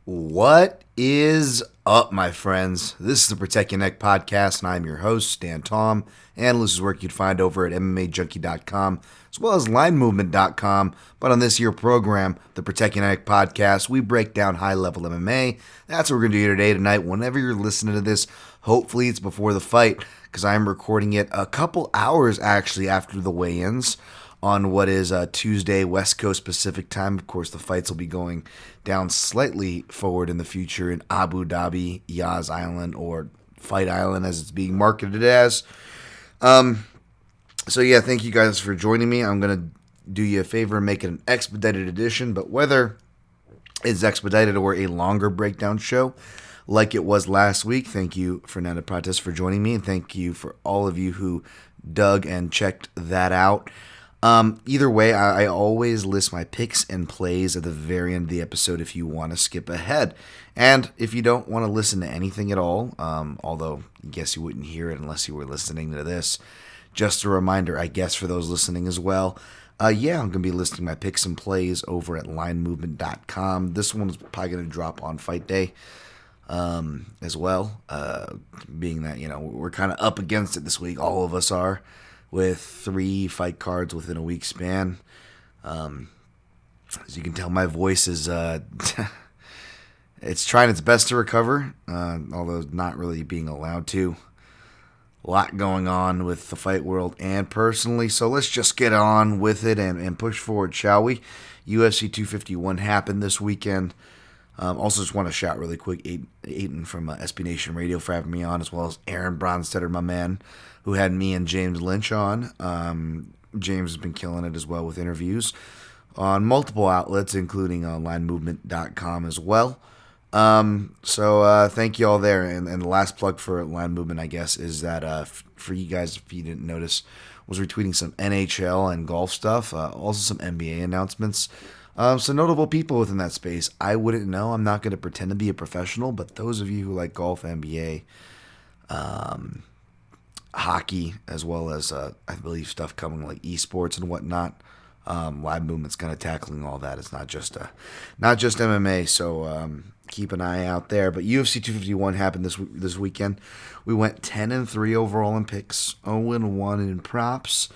What is up, my friends? This is the Protect Your Neck podcast, and I'm your host, Dan Tom. Analysts work you'd find over at MMAJunkie.com, as well as LineMovement.com. But on this year program, the Protect Your Neck podcast, we break down high-level MMA. That's what we're going to do here tonight. Whenever you're listening to this, hopefully it's before the fight, because I'm recording it a couple hours, actually, after the weigh-ins on what is Tuesday, West Coast Pacific time. Of course, the fights will be going down slightly forward in the future in Abu Dhabi, Yas Island, or Fight Island as it's being marketed as. So yeah, thank you guys for joining me. I'm going to do you a favor and make it an expedited edition, but whether it's expedited or a longer breakdown show like it was last week, thank you, Fernanda Prates, for joining me, and thank you for all of you who dug and checked that out. Either way, I always list my picks and plays at the very end of the episode if you want to skip ahead. And if you don't want to listen to anything at all, although I guess you wouldn't hear it unless you were listening to this, just a reminder, I guess, for those listening as well, I'm going to be listing my picks and plays over at linemovement.com. This one's probably going to drop on fight day as well, being that, we're kind of up against it this week. All of us are, with 3 fight cards within a week span. As you can tell, my voice is it's trying its best to recover, although not really being allowed to. A lot going on with the fight world and personally, so let's just get on with it and push forward, shall we? UFC 251 happened this weekend. Also, just want to shout really quick Aiden from SB Nation Radio for having me on, as well as Aaron Bronstetter, my man, who had me and James Lynch on. James has been killing it as well with interviews on multiple outlets, including LineMovement.com as well. So thank you all there. And the last plug for Line Movement, I guess, is that for you guys, if you didn't notice, was retweeting some NHL and golf stuff, also some NBA announcements. Some notable people within that space. I wouldn't know. I'm not going to pretend to be a professional, but those of you who like golf, NBA, hockey, as well as I believe stuff coming like esports and whatnot, Live Movement's kind of tackling all that. It's not just MMA. So keep an eye out there. But UFC 251 happened this weekend. We went 10-3 overall in picks, 0-1 in props.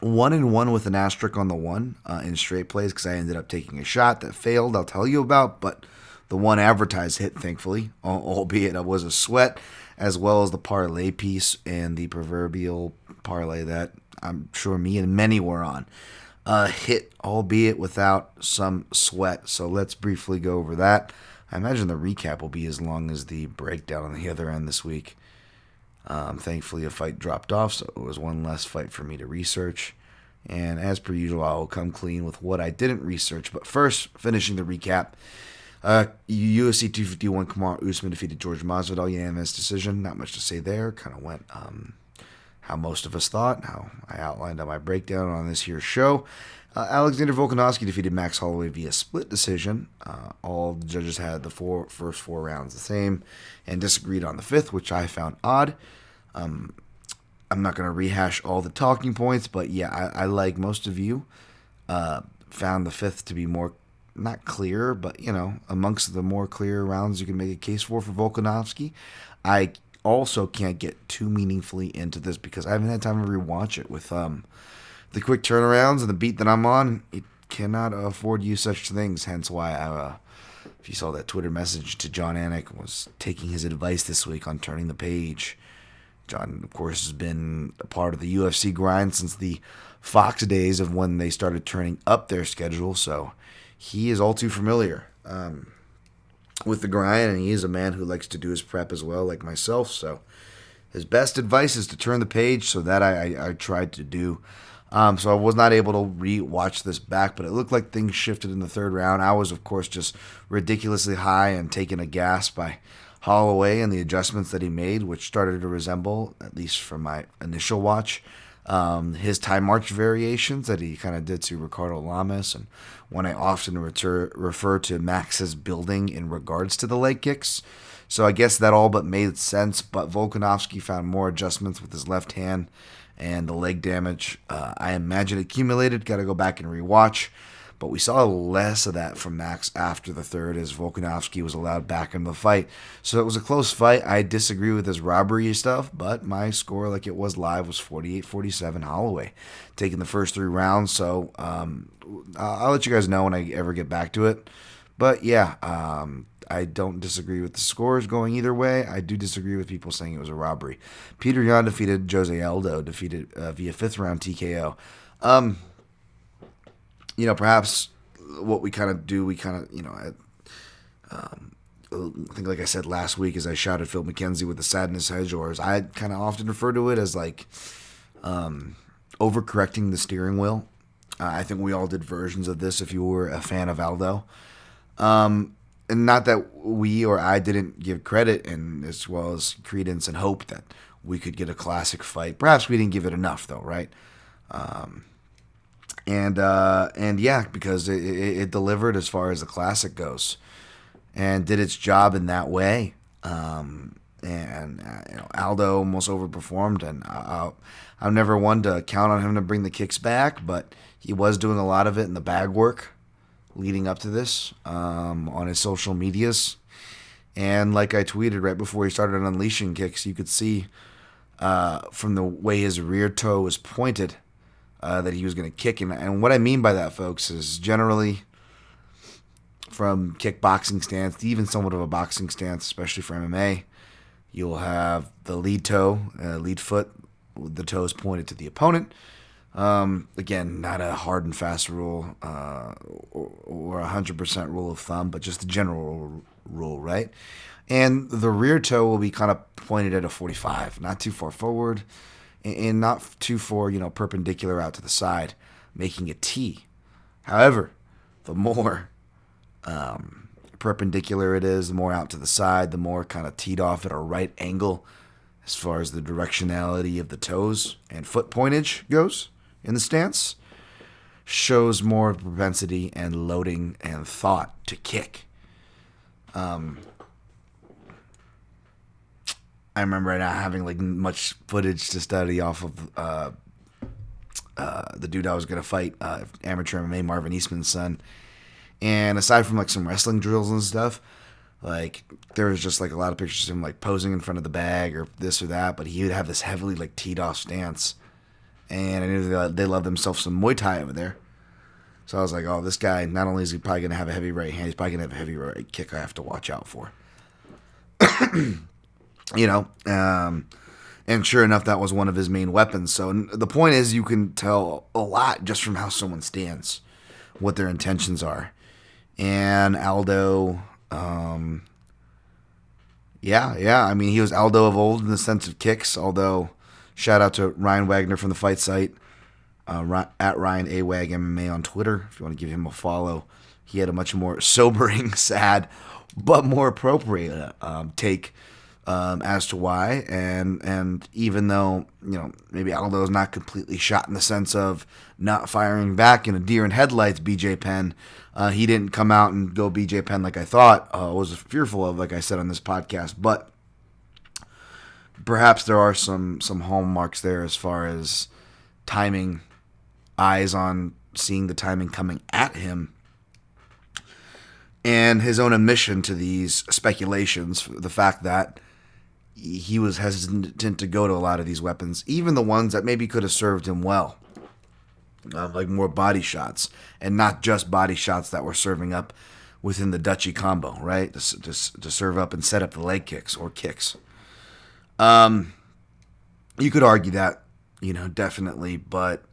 1-1 with an asterisk on the one in straight plays because I ended up taking a shot that failed. I'll tell you about, but the one advertised hit, thankfully, albeit it was a sweat, as well as the parlay piece and the proverbial parlay that I'm sure me and many were on. Hit, albeit without some sweat. So let's briefly go over that. I imagine the recap will be as long as the breakdown on the other end this week. Thankfully, a fight dropped off, so it was one less fight for me to research. And as per usual, I will come clean with what I didn't research. But first, finishing the recap, UFC 251, Kamaru Usman defeated George Masvidal, unanimous decision. Not much to say there. Kind of went how most of us thought, how I outlined on my breakdown on this here show. Alexander Volkanovski defeated Max Holloway via split decision. All the judges had the first four rounds the same and disagreed on the fifth, which I found odd. I'm not going to rehash all the talking points, but yeah, I like most of you, found the fifth to be more, not clear, but, amongst the more clear rounds you can make a case for Volkanovski. I also can't get too meaningfully into this because I haven't had time to rewatch it with the quick turnarounds and the beat that I'm on. It cannot afford you such things, hence why if you saw that Twitter message to John Anik, was taking his advice this week on turning the page. John, of course, has been a part of the UFC grind since the Fox days of when they started turning up their schedule, so he is all too familiar with the grind, and he is a man who likes to do his prep as well, like myself, so his best advice is to turn the page, so that I tried to do. So I was not able to re-watch this back, but it looked like things shifted in the third round. I was, of course, just ridiculously high and taken a gas by Holloway and the adjustments that he made, which started to resemble, at least from my initial watch, his time march variations that he kind of did to Ricardo Lamas, and when I often refer to Max's building in regards to the leg kicks. So I guess that all but made sense, but Volkanovski found more adjustments with his left hand and the leg damage. I imagine accumulated. Got to go back and rewatch. But we saw less of that from Max after the third as Volkanovski was allowed back into the fight. So it was a close fight. I disagree with his robbery stuff, but my score, like it was live, was 48-47 Holloway, taking the first 3 rounds. So I'll let you guys know when I ever get back to it. But yeah, I don't disagree with the scores going either way. I do disagree with people saying it was a robbery. Peter Yan defeated Jose Aldo, defeated via 5th round TKO. Perhaps what we kind of do, I think like I said last week as I shouted Phil McKenzie with the sadness hedge, or as I kind of often refer to it as like overcorrecting the steering wheel. I think we all did versions of this if you were a fan of Aldo. And not that we or I didn't give credit and as well as credence and hope that we could get a classic fight. Perhaps we didn't give it enough though, right? And yeah, because it delivered as far as the classic goes, and did its job in that way. Aldo almost overperformed, and I'm never one to count on him to bring the kicks back, but he was doing a lot of it in the bag work leading up to this on his social medias. And like I tweeted right before he started unleashing kicks, you could see from the way his rear toe was pointed that he was going to kick. And what I mean by that, folks, is generally from kickboxing stance to even somewhat of a boxing stance, especially for MMA, you'll have the lead toe, lead foot, with the toes pointed to the opponent. Again, not a hard and fast rule or 100% rule of thumb, but just the general rule, right? And the rear toe will be kind of pointed at a 45, not too far forward and not too far, perpendicular out to the side, making a T. However, the more perpendicular it is, the more out to the side, the more kind of teed off at a right angle as far as the directionality of the toes and foot pointage goes in the stance, shows more propensity and loading and thought to kick. I remember not having like much footage to study off of the dude I was going to fight, amateur MMA, Marvin Eastman's son. And aside from like some wrestling drills and stuff, like there was just like a lot of pictures of him like posing in front of the bag or this or that, but he would have this heavily like teed off stance. And I knew they loved themselves some Muay Thai over there. So I was like, oh, this guy, not only is he probably going to have a heavy right hand, he's probably going to have a heavy right kick I have to watch out for. And sure enough, that was one of his main weapons. So the point is, you can tell a lot just from how someone stands, what their intentions are. And Aldo, I mean, he was Aldo of old in the sense of kicks, although shout out to Ryan Wagner from the Fight Site, at Ryan AWAG MMA on Twitter, if you want to give him a follow. He had a much more sobering, sad, but more appropriate take as to why. And even though, maybe Aldo is not completely shot in the sense of not firing back in a deer in headlights, BJ Penn, he didn't come out and go BJ Penn like I thought, was fearful of, like I said on this podcast. But perhaps there are some hallmarks there as far as timing, eyes on seeing the timing coming at him, and his own admission to these speculations, the fact that he was hesitant to go to a lot of these weapons, even the ones that maybe could have served him well, like more body shots, and not just body shots that were serving up within the Dutchie combo, right? To serve up and set up the leg kicks or kicks. You could argue that, definitely, but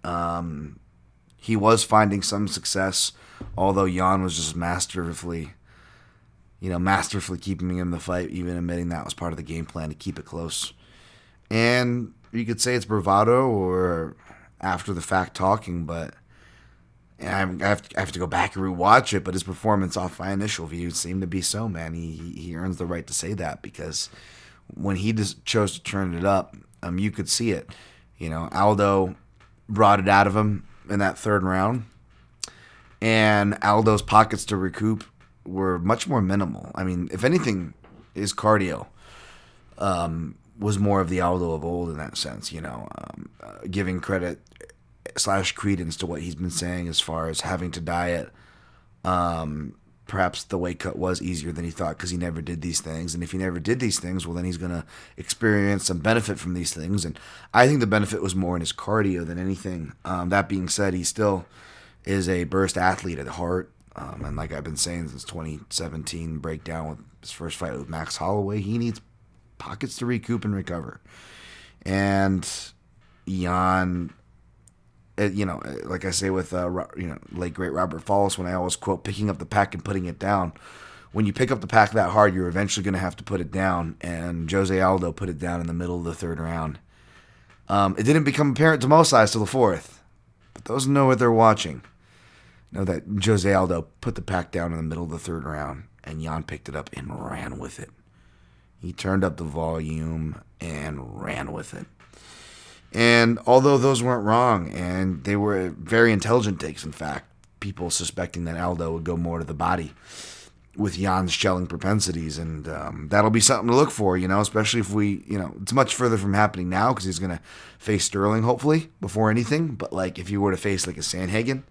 he was finding some success, although Jan was just masterfully keeping him in the fight, even admitting that was part of the game plan to keep it close. And you could say it's bravado or after the fact talking, but and I have to go back and rewatch it. But his performance off my initial view seemed to be so, man. He earns the right to say that, because when he just chose to turn it up, you could see it. Aldo brought it out of him in that third round, and Aldo's pockets to recoup were much more minimal. I mean, if anything, his cardio was more of the Aldo of old in that sense, giving credit slash credence to what he's been saying as far as having to diet. Perhaps the weight cut was easier than he thought because he never did these things. And if he never did these things, well, then he's going to experience some benefit from these things. And I think the benefit was more in his cardio than anything. That being said, he still is a burst athlete at heart. And like I've been saying since 2017 breakdown with his first fight with Max Holloway, he needs pockets to recoup and recover. And Jan, like I say with late great Robert Fallis, when I always quote picking up the pack and putting it down. When you pick up the pack that hard, you're eventually going to have to put it down. And Jose Aldo put it down in the middle of the third round. It didn't become apparent to most eyes till the fourth, but those who know what they're watching know that Jose Aldo put the pack down in the middle of the third round, and Jan picked it up and ran with it. He turned up the volume and ran with it. And although those weren't wrong, and they were very intelligent takes, in fact, people suspecting that Aldo would go more to the body with Jan's shelling propensities, and that'll be something to look for, especially if it's much further from happening now because he's going to face Sterling, hopefully, before anything. But, if you were to face, a Sanhagen,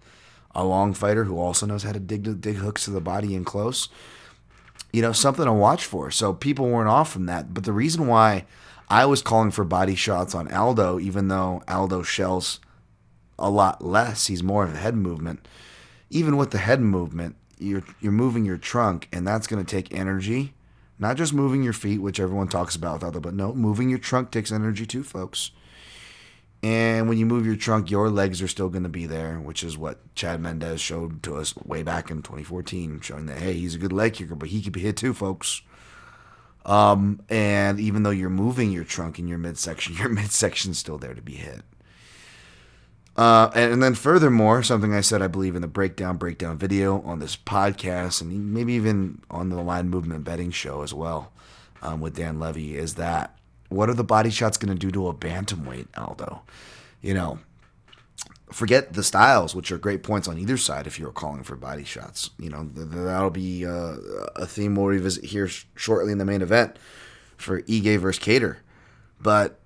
a long fighter who also knows how to dig hooks to the body in close, something to watch for. So people weren't off from that. But the reason why I was calling for body shots on Aldo, even though Aldo shells a lot less, he's more of a head movement. Even with the head movement, you're moving your trunk, and that's going to take energy. Not just moving your feet, which everyone talks about, but no, moving your trunk takes energy too, folks. And when you move your trunk, your legs are still going to be there, which is what Chad Mendez showed to us way back in 2014, showing that, hey, he's a good leg kicker, but he could be hit too, folks. And even though you're moving your trunk in your midsection's still there to be hit. And then furthermore, something I said, I believe, in the breakdown video on this podcast, and maybe even on the Line Movement betting show as well, with Dan Levy, is that what are the body shots going to do to a bantamweight, Aldo? Forget the styles, which are great points on either side if you're calling for body shots. That'll be a theme we'll revisit here shortly in the main event for Ige versus Cater. But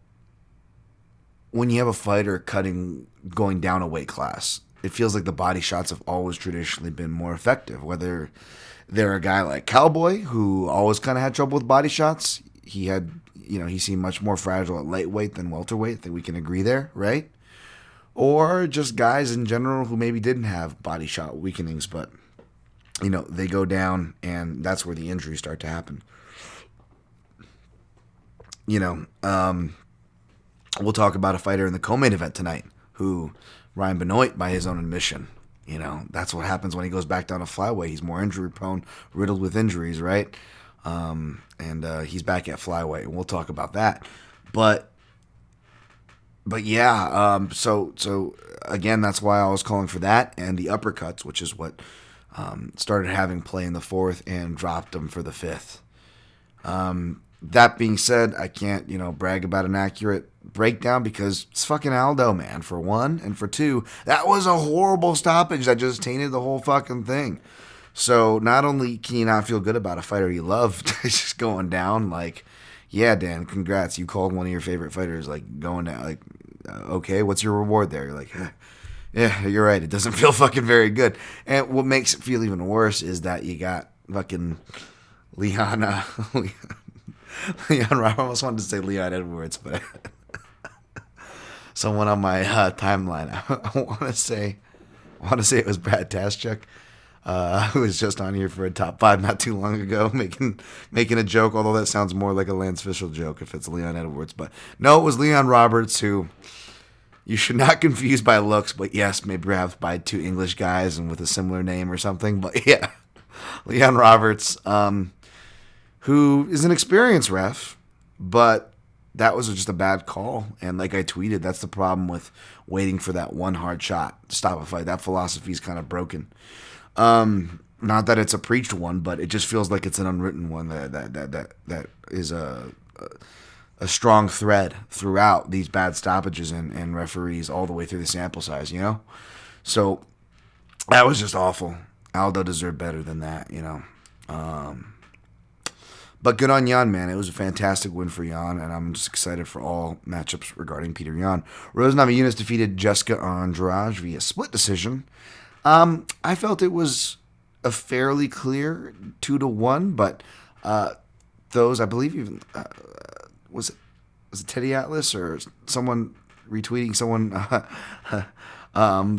when you have a fighter going down a weight class, it feels like the body shots have always traditionally been more effective. Whether they're a guy like Cowboy, who always kind of had trouble with body shots, he seemed much more fragile at lightweight than welterweight. I think we can agree there, right? Or just guys in general who maybe didn't have body shot weakenings, but, they go down, and that's where the injuries start to happen. We'll talk about a fighter in the co-main event tonight who, Ryan Binoy, by his own admission, that's what happens when he goes back down to flyweight. He's more injury prone, riddled with injuries, right? And he's back at flyweight, and we'll talk about that. But yeah, so again, that's why I was calling for that and the uppercuts, which is what started having play in the fourth and dropped them for the fifth. That being said, I can't, brag about an accurate breakdown because it's fucking Aldo, man, for one. And for two, that was a horrible stoppage that just tainted the whole fucking thing. So not only can you not feel good about a fighter you love just going down, yeah, Dan, congrats. You called one of your favorite fighters, going down. Okay, what's your reward there? You're like, yeah, you're right. It doesn't feel fucking very good. And what makes it feel even worse is that you got fucking Leon Robert. I almost wanted to say Leon Edwards, but someone on my timeline, I want to say it was Brad Taschuk. Who was just on here for a top 5 not too long ago, making a joke, although that sounds more like a Lance Fishel joke if it's Leon Edwards. But no, it was Leon Roberts, who you should not confuse by looks, but yes, maybe perhaps by two English guys and with a similar name or something. But yeah, Leon Roberts, who is an experienced ref, but that was just a bad call. And like I tweeted, that's the problem with waiting for that one hard shot to stop a fight. That philosophy is kind of broken. Not that it's a preached one, but it just feels like it's an unwritten one that is a strong thread throughout these bad stoppages and referees all the way through the sample size, So that was just awful. Aldo deserved better than that, But good on Yan, man. It was a fantastic win for Yan, and I'm just excited for all matchups regarding Peter Yan. Rose Namajunas defeated Jessica Andrade via split decision. I felt it was a fairly clear 2-1, but those, I believe, even was it Teddy Atlas or someone retweeting someone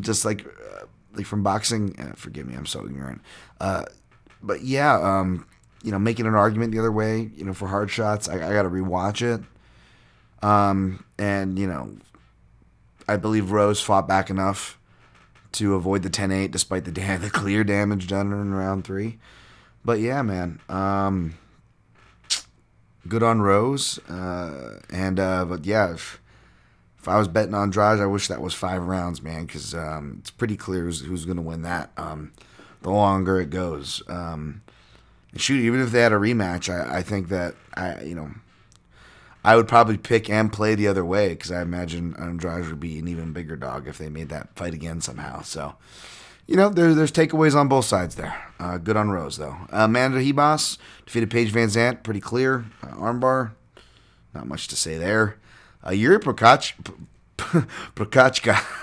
just like from boxing? Forgive me, I'm so ignorant. But yeah, making an argument the other way, for hard shots, I got to rewatch it. And I believe Rose fought back enough to avoid the 10-8 despite the clear damage done in round 3. But yeah, man, good on Rose. But yeah, if I was betting on Andrade, I wish that was 5 rounds, man, because it's pretty clear who's going to win that the longer it goes. Shoot, even if they had a rematch, I think that I would probably pick and play the other way because I imagine Andrade would be an even bigger dog if they made that fight again somehow. So, there's takeaways on both sides there. Good on Rose, though. Amanda Ribas defeated Paige Van Zandt. Pretty clear. Armbar. Not much to say there. Yuri Prokachka,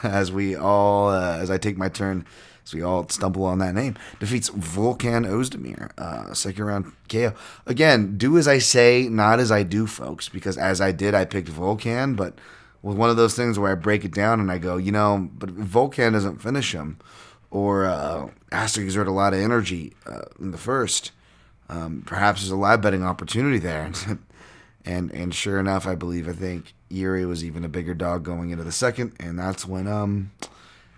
as I take my turn, as we all stumble on that name, defeats Volkan Ozdemir, second round KO. Again, do as I say, not as I do, folks, because as I did, I picked Volkan, but with one of those things where I break it down and I go, but if Volkan doesn't finish him or has to exert a lot of energy in the first, perhaps there's a live betting opportunity there. And sure enough, I think Yuri was even a bigger dog going into the second, and that's when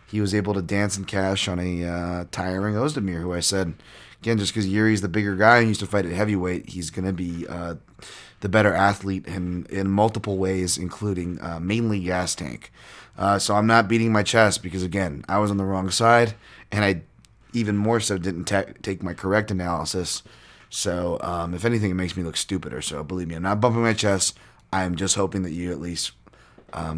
he was able to dance and cash on a tiring Ozdemir, who I said, again, just because Yuri's the bigger guy and used to fight at heavyweight, he's going to be the better athlete in multiple ways, including mainly gas tank. So I'm not beating my chest because, again, I was on the wrong side, and I even more so didn't take my correct analysis. So if anything, it makes me look stupider. So believe me, I'm not bumping my chest. I'm just hoping that you at least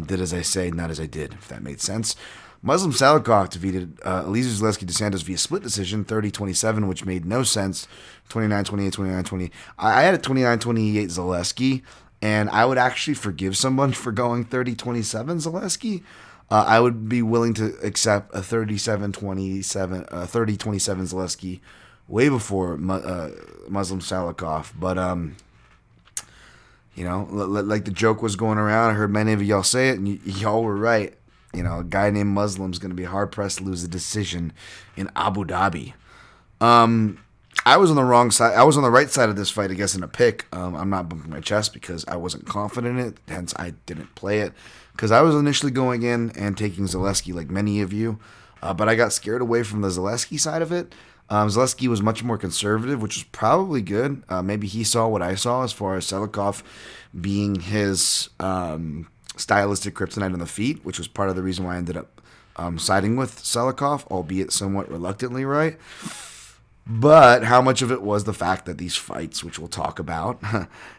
did as I say, not as I did, if that made sense. Muslim Salikov defeated Eliezer Zaleski dos Santos via split decision, 30-27, which made no sense. 29-28, 29-28. I had a 29-28 Zaleski, and I would actually forgive someone for going 30-27 Zaleski. I would be willing to accept a 37-27, 30-27 Zaleski way before Muslim Salikov. But, like the joke was going around, I heard many of y'all say it, and y'all were right. A guy named Muslim's going to be hard-pressed to lose a decision in Abu Dhabi. I was on the wrong side. I was on the right side of this fight, I guess, in a pick. I'm not bumping my chest because I wasn't confident in it, hence I didn't play it. Because I was initially going in and taking Zaleski like many of you, but I got scared away from the Zaleski side of it. Zaleski was much more conservative, which was probably good. Maybe he saw what I saw as far as Salikov being his stylistic kryptonite on the feet, which was part of the reason why I ended up siding with Salikov, albeit somewhat reluctantly, right? But how much of it was the fact that these fights, which we'll talk about,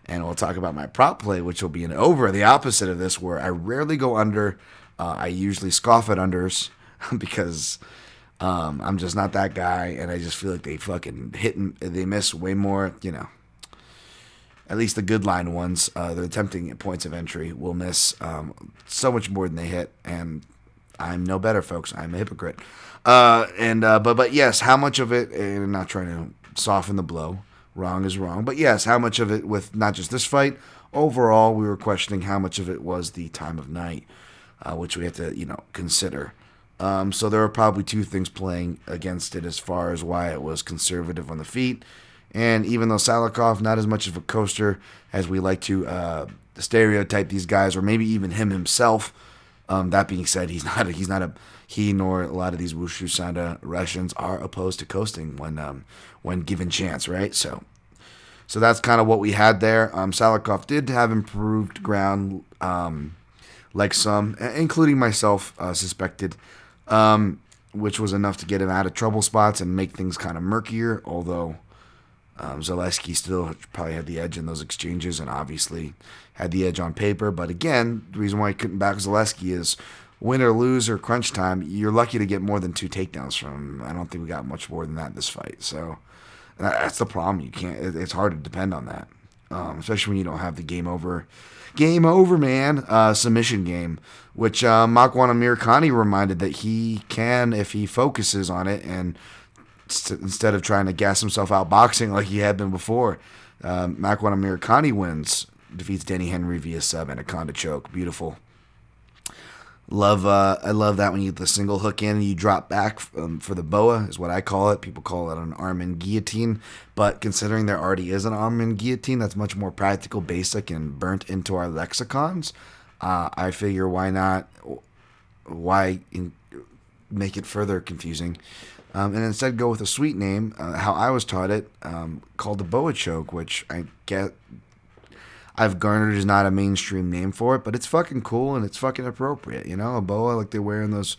and we'll talk about my prop play, which will be an over, the opposite of this, where I rarely go under. I usually scoff at unders because I'm just not that guy, and I just feel like they fucking hit and they miss way more, At least the good line ones, they're attempting at points of entry, will miss so much more than they hit, and I'm no better, folks. I'm a hypocrite. But yes, how much of it, and I'm not trying to soften the blow, wrong is wrong, but yes, how much of it with not just this fight, overall, we were questioning how much of it was the time of night, which we have to, consider. So there are probably two things playing against it as far as why it was conservative on the feet. And even though Salikov, not as much of a coaster as we like to stereotype these guys, or maybe even him himself. That being said, he nor a lot of these Wushu Sanda Russians are opposed to coasting when given chance, right? So that's kind of what we had there. Salikov did have improved ground, like some, including myself, suspected, which was enough to get him out of trouble spots and make things kind of murkier, although Zaleski still probably had the edge in those exchanges and obviously had the edge on paper. But again, the reason why I couldn't back Zaleski is win or lose or crunch time, you're lucky to get more than 2 takedowns from him. I don't think we got much more than that in this fight. So And that's the problem. You can't. It's hard to depend on that, especially when you don't have the game over, man. Submission game, which Mccann Amirkhani reminded that he can if he focuses on it and instead of trying to gas himself out boxing like he had been before. Mccann Amirkhani wins, defeats Danny Henry via sub anaconda choke. Beautiful. I love that when you get the single hook in and you drop back for the boa is what I call it. People call it an arm in guillotine, but considering there already is an arm in guillotine that's much more practical, basic, and burnt into our lexicons, I figure make it further confusing, and instead go with a sweet name, how I was taught it, called the boa choke, which I get I've garnered is not a mainstream name for it, but it's fucking cool and it's fucking appropriate. You know, a boa like they wear in those,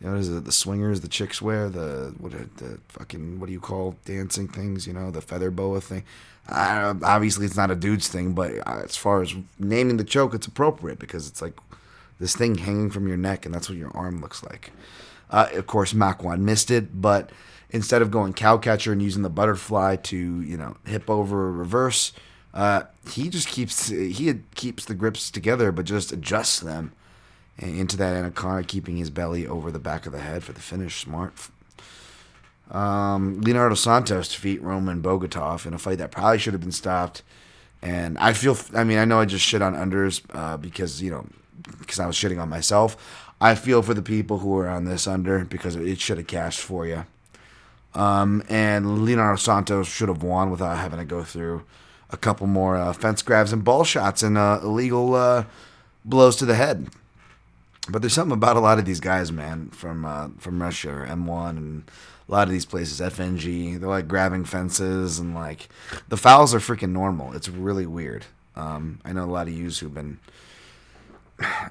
you know, is it the swingers the chicks wear, what do you call dancing things? You know, the feather boa thing. Obviously, it's not a dude's thing, but as far as naming the choke, it's appropriate because it's like this thing hanging from your neck, and that's what your arm looks like. Of course, Mccann missed it, but instead of going cow catcher and using the butterfly to, you know, hip over reverse, he keeps the grips together, but just adjusts them into that anaconda, keeping his belly over the back of the head for the finish. Smart. Leonardo Santos defeat Roman Bogatov in a fight that probably should have been stopped. And I know I just shit on unders because I was shitting on myself. I feel for the people who are on this under because it should have cashed for you. And Leonardo Santos should have won without having to go through a couple more fence grabs and ball shots and illegal blows to the head. But there's something about a lot of these guys, man, from Russia or M1 and a lot of these places, FNG. They're like grabbing fences and like the fouls are freaking normal. It's really weird. I know a lot of yous who've been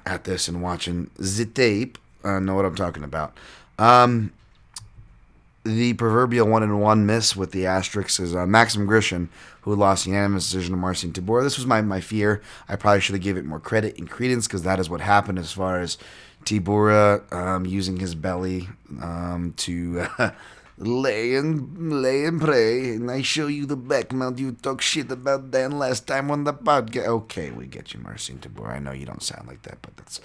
at this and watching the tape know what I'm talking about. The proverbial 1-1 miss with the asterisks is Maxim Grishin, who lost the unanimous decision to Marcin Tybura. This was my fear. I probably should have given it more credit and credence because that is what happened as far as Tybura using his belly to lay and pray. And I show you the back mount. You talk shit about Dan last time on the podcast. Okay, we get you, Marcin Tybura. I know you don't sound like that, but that's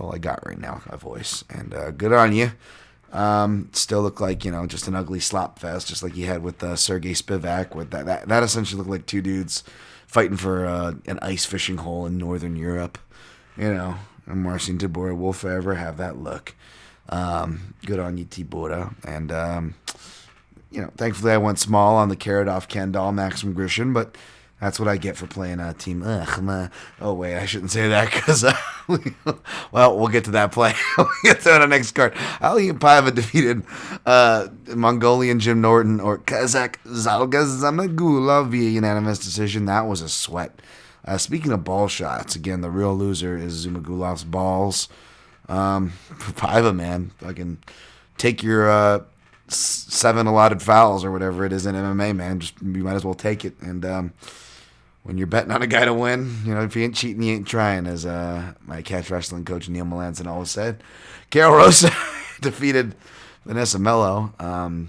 all I got right now, my voice. And good on you. Still look like, just an ugly slop fest, just like he had with Sergey Spivak. With that essentially looked like two dudes fighting for an ice fishing hole in Northern Europe. And Marcin Tybura will forever have that look. Good on you, Tybura. And, thankfully I went small on the Karadov Kendall Maxim Grishin, but that's what I get for playing a team. Oh, wait, I shouldn't say that because, well, we'll get to that play. We'll get to the next card. Ali Paiva defeated Mongolian Jim Norton or Kazakh Zalga Zamagulov via unanimous decision. That was a sweat. Speaking of ball shots, again, the real loser is Zumagulov's balls. For Paiva, man, fucking take your 7 allotted fouls or whatever it is in MMA, man. You might as well take it. And when you're betting on a guy to win, if he ain't cheating, he ain't trying, as my catch wrestling coach Neil Melanson always said. Carol Rosa defeated Vanessa Mello 30-27,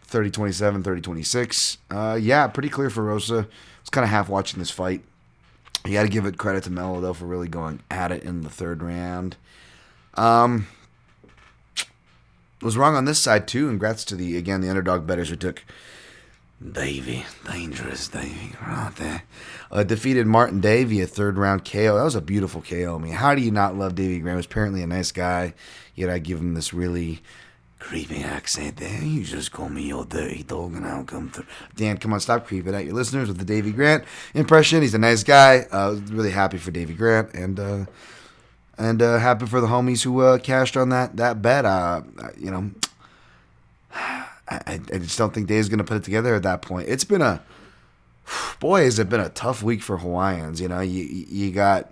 30-26. Yeah, pretty clear for Rosa. I was kind of half watching this fight. You got to give it credit to Mello, though, for really going at it in the third round. Was wrong on this side, too. Congrats to the underdog bettors who took dangerous Davey right there. Defeated Martin Day via third round KO. That was a beautiful KO. I mean, how do you not love Davey Graham? He was apparently a nice guy, yet I give him this really creepy accent there. You just call me your dirty dog and I'll come through. Dan, come on, stop creeping at your listeners with the Davey Grant impression. He's a nice guy. Really happy for Davey Grant and happy for the homies who cashed on that bet. I just don't think Dave's going to put it together at that point. It's been has it been a tough week for Hawaiians. You got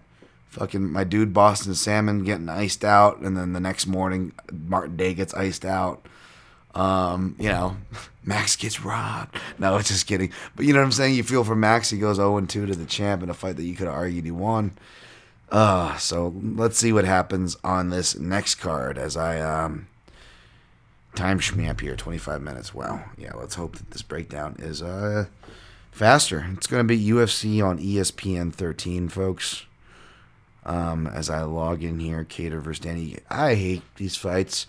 fucking my dude Boston Salmon getting iced out, and then the next morning Martin Day gets iced out. Max gets robbed. No, it's just kidding. But you know what I'm saying? You feel for Max. He goes 0-2 to the champ in a fight that you could have argued he won. So let's see what happens on this next card as I Time schmamp here, 25 minutes. Wow. Yeah, let's hope that this breakdown is faster. It's going to be UFC on ESPN 13, folks. As I log in here, Kattar versus Danny. I hate these fights.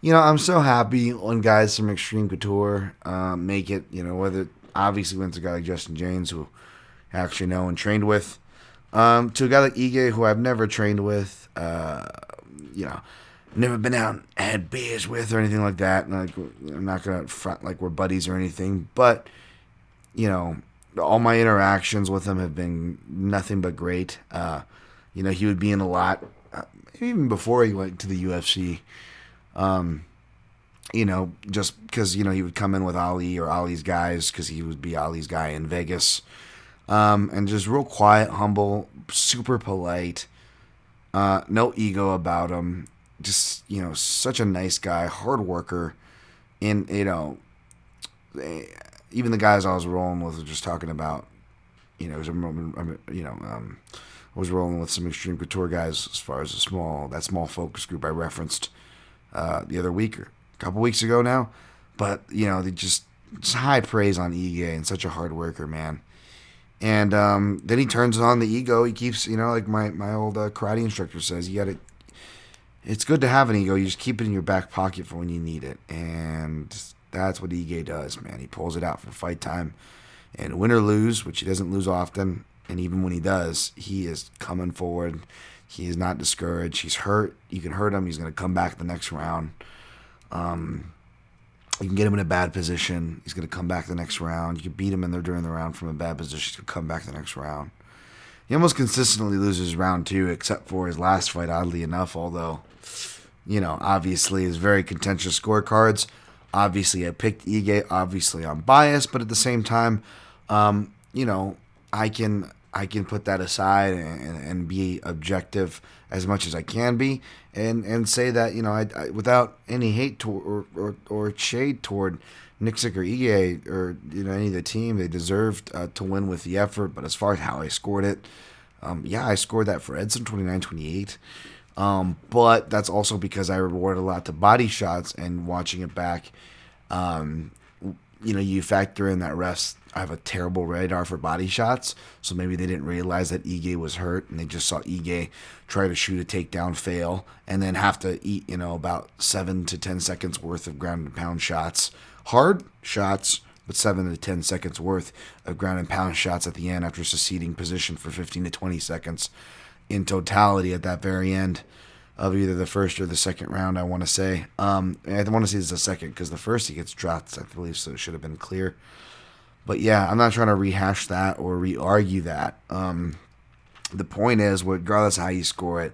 I'm so happy when guys from Extreme Couture make it, whether obviously when it's a guy like Justin James, who I actually know and trained with, to a guy like Ige, who I've never trained with, never been out and had beers with or anything like that. Like, I'm not going to front like we're buddies or anything, but, all my interactions with him have been nothing but great. He would be in a lot, even before he went to the UFC, just because, he would come in with Ali or Ali's guys because he would be Ali's guy in Vegas. And just real quiet, humble, super polite, no ego about him. Just, such a nice guy, hard worker. And, even the guys I was rolling with were just talking about, I was rolling with some Extreme Couture guys as far as that small focus group I referenced the other week or a couple weeks ago now. But, they just high praise on Ige and such a hard worker, man. And then he turns on the ego. He keeps, like my old karate instructor says, it's good to have an ego. You just keep it in your back pocket for when you need it. And that's what Ige does, man. He pulls it out for fight time. And win or lose, which he doesn't lose often, and even when he does, he is coming forward. He is not discouraged. He's hurt. You can hurt him. He's going to come back the next round. You can get him in a bad position. He's going to come back the next round. You can beat him in there during the round from a bad position. He's going to come back the next round. He almost consistently loses round 2, except for his last fight, oddly enough, although, obviously his very contentious scorecards. Obviously, I picked Ige. Obviously, I'm biased, but at the same time, I can put that aside and be objective as much as I can be, and say that I without any hate or shade toward Nixick or Ige or any of the team, they deserved to win with the effort. But as far as how I scored it, I scored that for Edson 29-28. But that's also because I rewarded a lot to body shots and watching it back. You factor in that refs have a terrible radar for body shots, so maybe they didn't realize that Ige was hurt, and they just saw Ige try to shoot a takedown, fail, and then have to eat, about 7 to 10 seconds worth of ground and pound shots. Hard shots, but 7 to 10 seconds worth of ground and pound shots at the end after seceding position for 15 to 20 seconds in totality at that very end of either the first or the second round, I want to say. I want to say it's the second because the first he gets dropped, I believe, so it should have been clear. But yeah, I'm not trying to rehash that or re-argue that. The point is, regardless of how you score it,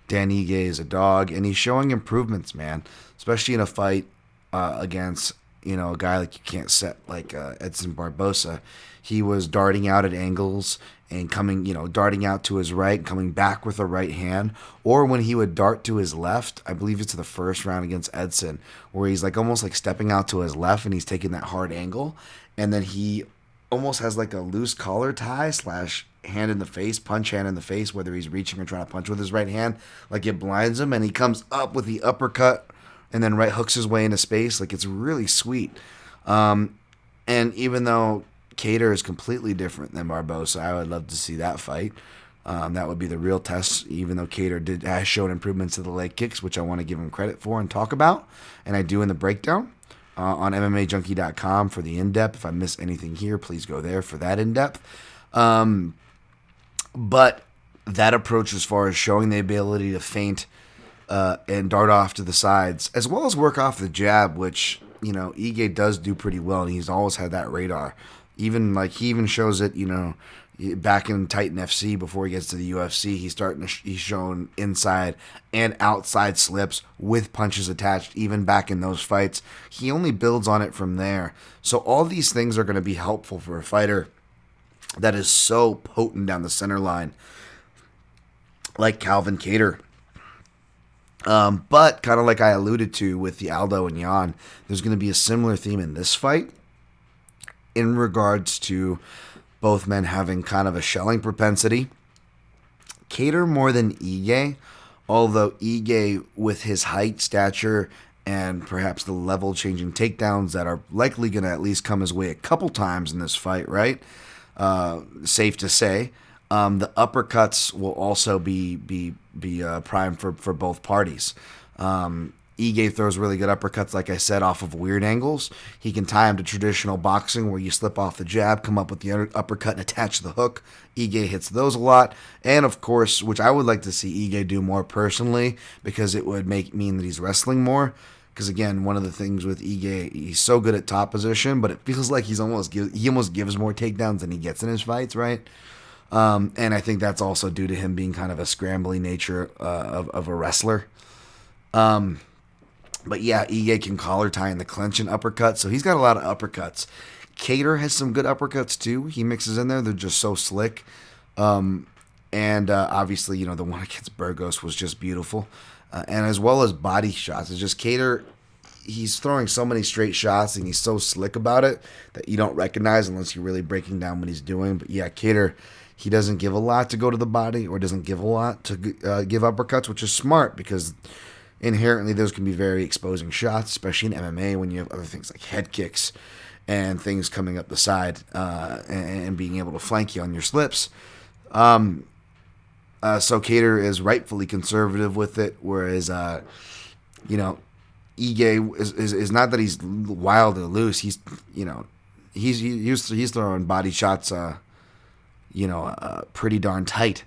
Dan Ige is a dog, and he's showing improvements, man. Especially in a fight against, a guy like you can't set like Edson Barbosa. He was darting out at angles and coming, darting out to his right, coming back with a right hand. Or when he would dart to his left, I believe it's the first round against Edson, where he's like almost like stepping out to his left and he's taking that hard angle. And then he almost has like a loose collar tie / hand in the face, punch hand in the face, whether he's reaching or trying to punch with his right hand. Like it blinds him and he comes up with the uppercut and then right hooks his way into space. Like it's really sweet. And even though Kattar is completely different than Barbosa, I would love to see that fight. That would be the real test, even though Kattar has shown improvements to the leg kicks, which I want to give him credit for and talk about. And I do in the breakdown on MMAJunkie.com for the in-depth. If I miss anything here, please go there for that in-depth. But that approach as far as showing the ability to feint and dart off to the sides, as well as work off the jab, which, Ige does do pretty well, and he's always had that radar. He even shows it, back in Titan FC before he gets to the UFC. He's shown inside and outside slips with punches attached, even back in those fights. He only builds on it from there. So all these things are going to be helpful for a fighter that is so potent down the center line, like Calvin Kattar. But kind of like I alluded to with the Aldo and Jan, there's going to be a similar theme in this fight in regards to both men having kind of a shelling propensity. Kattar more than Ige, although Ige with his height, stature, and perhaps the level-changing takedowns that are likely going to at least come his way a couple times in this fight, right? Safe to say. The uppercuts will also be prime for both parties. Ige throws really good uppercuts, like I said, off of weird angles. He can tie him to traditional boxing where you slip off the jab, come up with the uppercut, and attach the hook. Ige hits those a lot. And, of course, which I would like to see Ige do more personally because it would mean that he's wrestling more. Because, again, one of the things with Ige, he's so good at top position, but it feels like he almost gives more takedowns than he gets in his fights, right? And I think that's also due to him being kind of a scrambly nature of a wrestler. But yeah, Ige can collar tie in the clinch and uppercut, so he's got a lot of uppercuts. Kattar has some good uppercuts too. He mixes in there; they're just so slick. And obviously, the one against Burgos was just beautiful, and as well as body shots. It's just Kattar. He's throwing so many straight shots, and he's so slick about it that you don't recognize unless you're really breaking down what he's doing. But yeah, Kattar, he doesn't give a lot to go to the body, or doesn't give a lot to give uppercuts, which is smart because inherently those can be very exposing shots, especially in MMA when you have other things like head kicks and things coming up the side and being able to flank you on your slips. So Kattar is rightfully conservative with it, whereas Ige is not that he's wild or loose. He's throwing body shots pretty darn tight.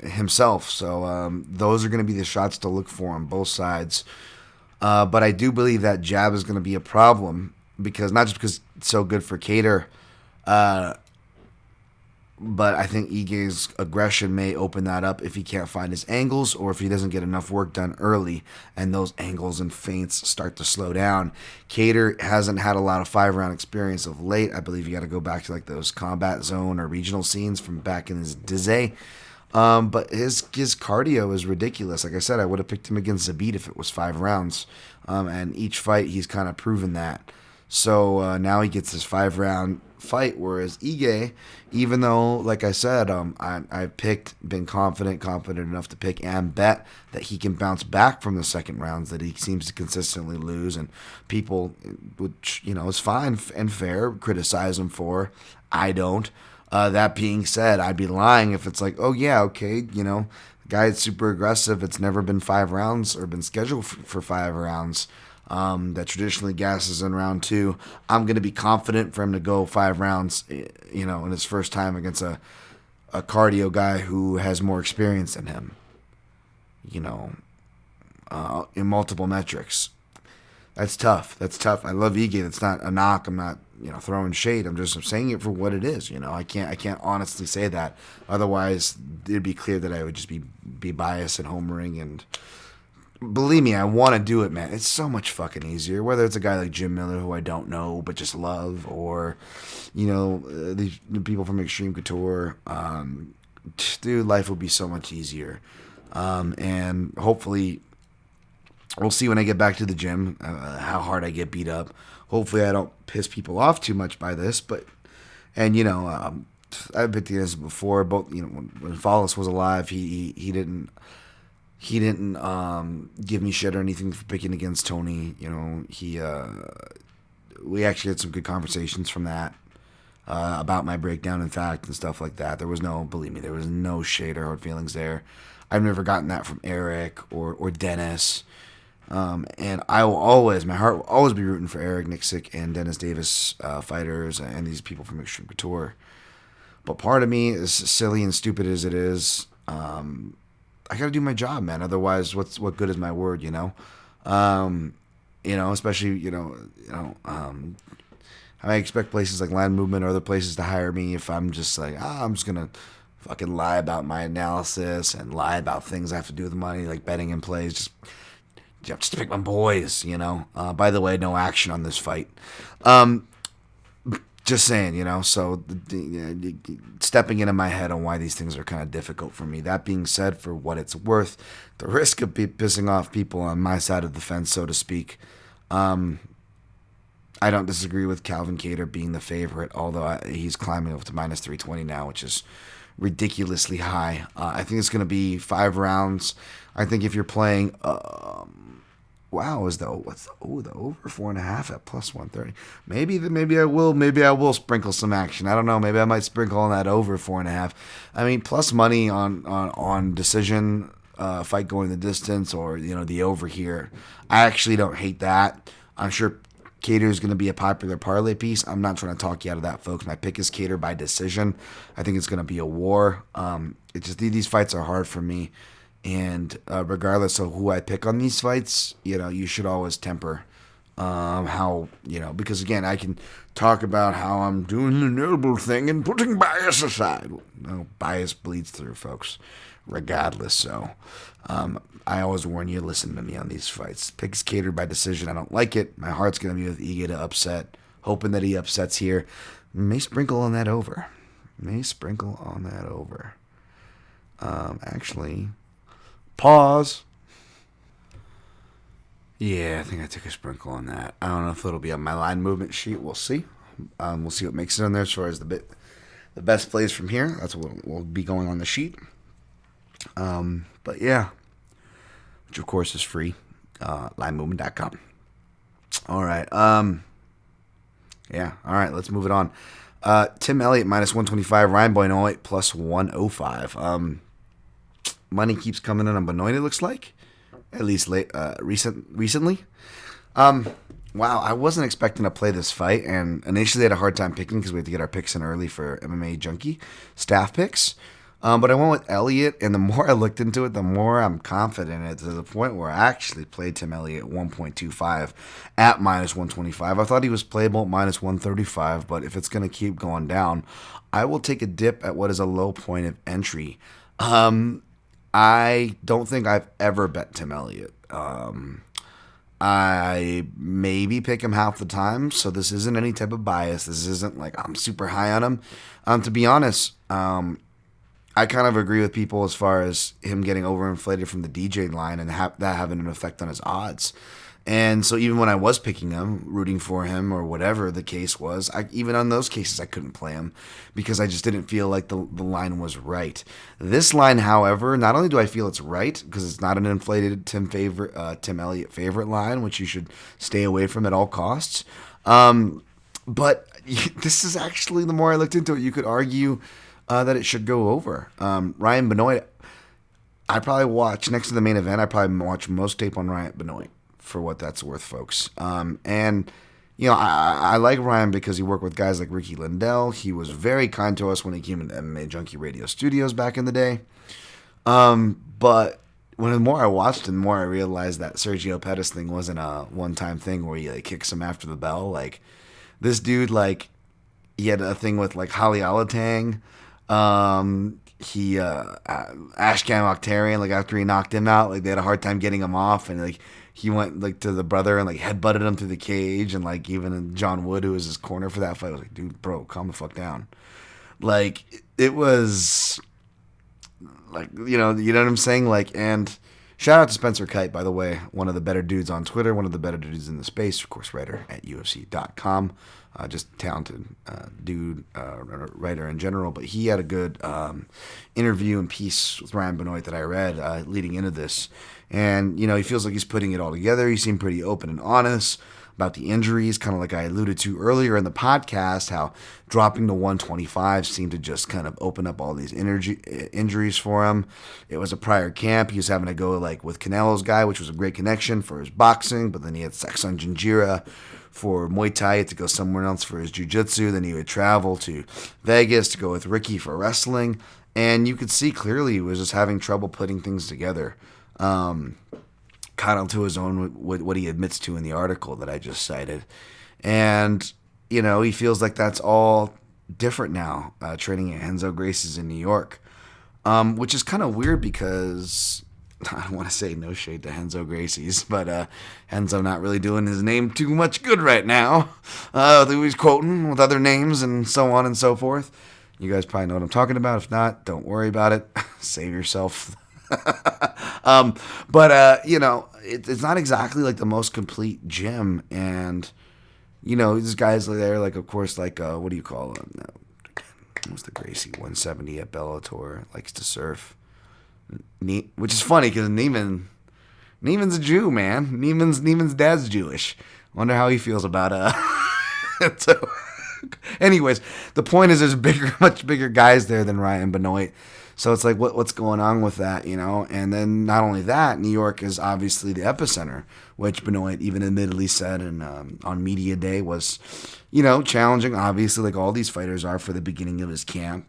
Himself. So those are going to be the shots to look for on both sides. But I do believe that jab is going to be a problem because not just because it's so good for Kattar, but I think Ige's aggression may open that up if he can't find his angles or if he doesn't get enough work done early and those angles and feints start to slow down. Kattar hasn't had a lot of 5-round experience of late. I believe you got to go back to like those combat zone or regional scenes from back in his Dizay. But his cardio is ridiculous. Like I said, I would have picked him against Zabit if it was 5 rounds. And each fight, he's kind of proven that. So now he gets this 5-round fight, whereas Ige, even though, like I said, I've been confident enough to pick and bet that he can bounce back from the second rounds that he seems to consistently lose, and people, which, is fine and fair, criticize him for. I don't. That being said, I'd be lying if it's like, oh yeah, okay, the guy is super aggressive. It's never been 5 rounds or been scheduled for 5 rounds. That traditionally gasses in round 2. I'm going to be confident for him to go 5 rounds, in his first time against a cardio guy who has more experience than him, in multiple metrics. That's tough. I love Ige. That's not a knock. I'm not, throwing shade. I'm just saying it for what it is. I can't honestly say that. Otherwise, it'd be clear that I would just be biased and homering. And believe me, I want to do it, man. It's so much fucking easier. Whether it's a guy like Jim Miller, who I don't know but just love, or the people from Extreme Couture. Dude, life would be so much easier. And hopefully, we'll see when I get back to the gym how hard I get beat up. Hopefully I don't piss people off too much by this, I've been through this before. Both, when Phillips was alive, he didn't give me shit or anything for picking against Tony. We actually had some good conversations from that about my breakdown in fact and stuff like that. Believe me, there was no shade or hard feelings there. I've never gotten that from Eric or Dennis. And my heart will always be rooting for Eric Nixick and Dennis Davis fighters and these people from Extreme Couture. But part of me, as silly and stupid as it is, I got to do my job, man. Otherwise, what good is my word, especially, I expect places like Land Movement or other places to hire me if I'm just like, I'm just going to fucking lie about my analysis and lie about things I have to do with money, like betting and plays, just to pick my boys, By the way, no action on this fight. Just saying, so stepping into my head on why these things are kind of difficult for me. That being said, for what it's worth, the risk of pissing off people on my side of the fence, so to speak, I don't disagree with Calvin Kattar being the favorite, although he's climbing up to minus 320 now, which is ridiculously high. I think it's going to be 5 rounds. I think if you're playing, wow, is the what's the over 4.5 at plus 130? Maybe I will sprinkle some action. I don't know. Maybe I might sprinkle on that over 4.5. I mean, plus money on decision. Fight going the distance, or the over here. I actually don't hate that. I'm sure Cater is going to be a popular parlay piece. I'm not trying to talk you out of that, folks. My pick is Cater by decision. I think it's going to be a war. These fights are hard for me, and regardless of who I pick on these fights, you should always temper how because again, I can talk about how I'm doing the noble thing and putting bias aside. No, bias bleeds through, folks. Regardless, so I always warn you, listen to me on these fights. Picks Catered by decision. I don't like it. My heart's going to be with Ige to upset, hoping that he upsets here. May sprinkle on that over. Actually, pause. Yeah, I think I took a sprinkle on that. I don't know if it'll be on my line movement sheet. We'll see. We'll see what makes it on there as far as the best plays from here. That's what will be going on the sheet. But yeah, which of course is free, linemovement.com. All right. Yeah. All right. Let's move it on. Tim Elliott minus 125, Ryan Binoy plus 105. Money keeps coming in on Binoy, it looks like, at least recently. Wow, I wasn't expecting to play this fight, and initially I had a hard time picking because we had to get our picks in early for MMA Junkie staff picks. But I went with Elliott, and the more I looked into it, the more I'm confident in it, to the point where I actually played Tim Elliott 1.25 at minus 125. I thought he was playable at minus 135, but if it's going to keep going down, I will take a dip at what is a low point of entry. I don't think I've ever bet Tim Elliott. I maybe pick him half the time, so this isn't any type of bias. This isn't like I'm super high on him. To be honest, I kind of agree with people as far as him getting overinflated from the DJ line and that having an effect on his odds. And so even when I was picking him, rooting for him, or whatever the case was, even on those cases I couldn't play him because I just didn't feel like the line was right. This line, however, not only do I feel it's right because it's not an inflated Tim Elliott favorite line, which you should stay away from at all costs, but this is actually, the more I looked into it, you could argue that it should go over. Ryan Binoy, I probably watch, next to the main event, I probably watch most tape on Ryan Binoy, for what that's worth, folks. And, I like Ryan because he worked with guys like Ricky Lindell. He was very kind to us when he came into MMA Junkie Radio Studios back in the day. But when the more I watched him, the more I realized that Sergio Pettis thing wasn't a one-time thing where he kicks him after the bell. Like, this dude, he had a thing with Holly Alatang. Ashkan Mokhtarian, after he knocked him out, they had a hard time getting him off, and he went to the brother and headbutted him through the cage, and even John Wood, who was his corner for that fight, was like, dude, bro, calm the fuck down. It was you know what I'm saying? And shout out to Spencer Kite, by the way, one of the better dudes on Twitter, one of the better dudes in the space, of course, writer at UFC.com. Just talented dude, writer in general. But he had a good interview and piece with Ryan Benoit that I read leading into this. And, he feels like he's putting it all together. He seemed pretty open and honest about the injuries, kind of like I alluded to earlier in the podcast, how dropping to 125 seemed to just kind of open up all these injuries for him. It was a prior camp. He was having to go with Canelo's guy, which was a great connection for his boxing, but then he had Saxon Jinjira for Muay Thai to go somewhere else for his jiu-jitsu. Then he would travel to Vegas to go with Ricky for wrestling. And you could see clearly he was just having trouble putting things together. Caught onto his own with what he admits to in the article that I just cited. And, he feels like that's all different now, training at Renzo Gracie's in New York, which is kind of weird because I don't want to say no shade to Renzo Gracie's, but Renzo not really doing his name too much good right now. He's quoting with other names and so on and so forth. You guys probably know what I'm talking about. If not, don't worry about it. Save yourself. It's not exactly the most complete gym, and these guys are there, of course, what do you call them? What's the Gracie? 170 at Bellator. Likes to surf. Which is funny because Neiman's a Jew, man. Neiman's dad's Jewish. Wonder how he feels about So, anyways, the point is there's much bigger guys there than Ryan Benoit. So it's like, what's going on with that, you know? And then not only that, New York is obviously the epicenter, which Benoit even admittedly said on Media Day was, you know, challenging, obviously, like all these fighters are for the beginning of his camp.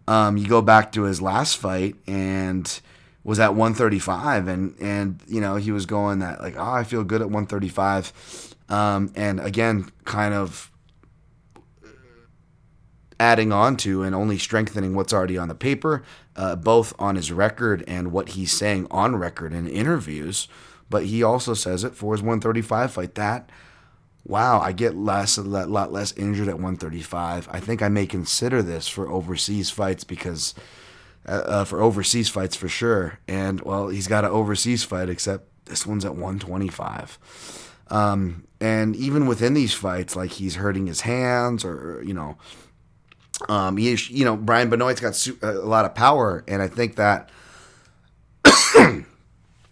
You go back to his last fight and was at 135, and you know, he was going that like, oh, I feel good at 135. And again, kind of adding on to and only strengthening what's already on the paper, both on his record and what he's saying on record in interviews. But he also says it for his 135 fight that, wow, I get a lot less injured at 135. I think I may consider this for overseas fights because for overseas fights for sure. And, well, he's got an overseas fight, except this one's at 125. And even within these fights, like he's hurting his hands or, you know, Brian Benoit's got a lot of power. And I think that,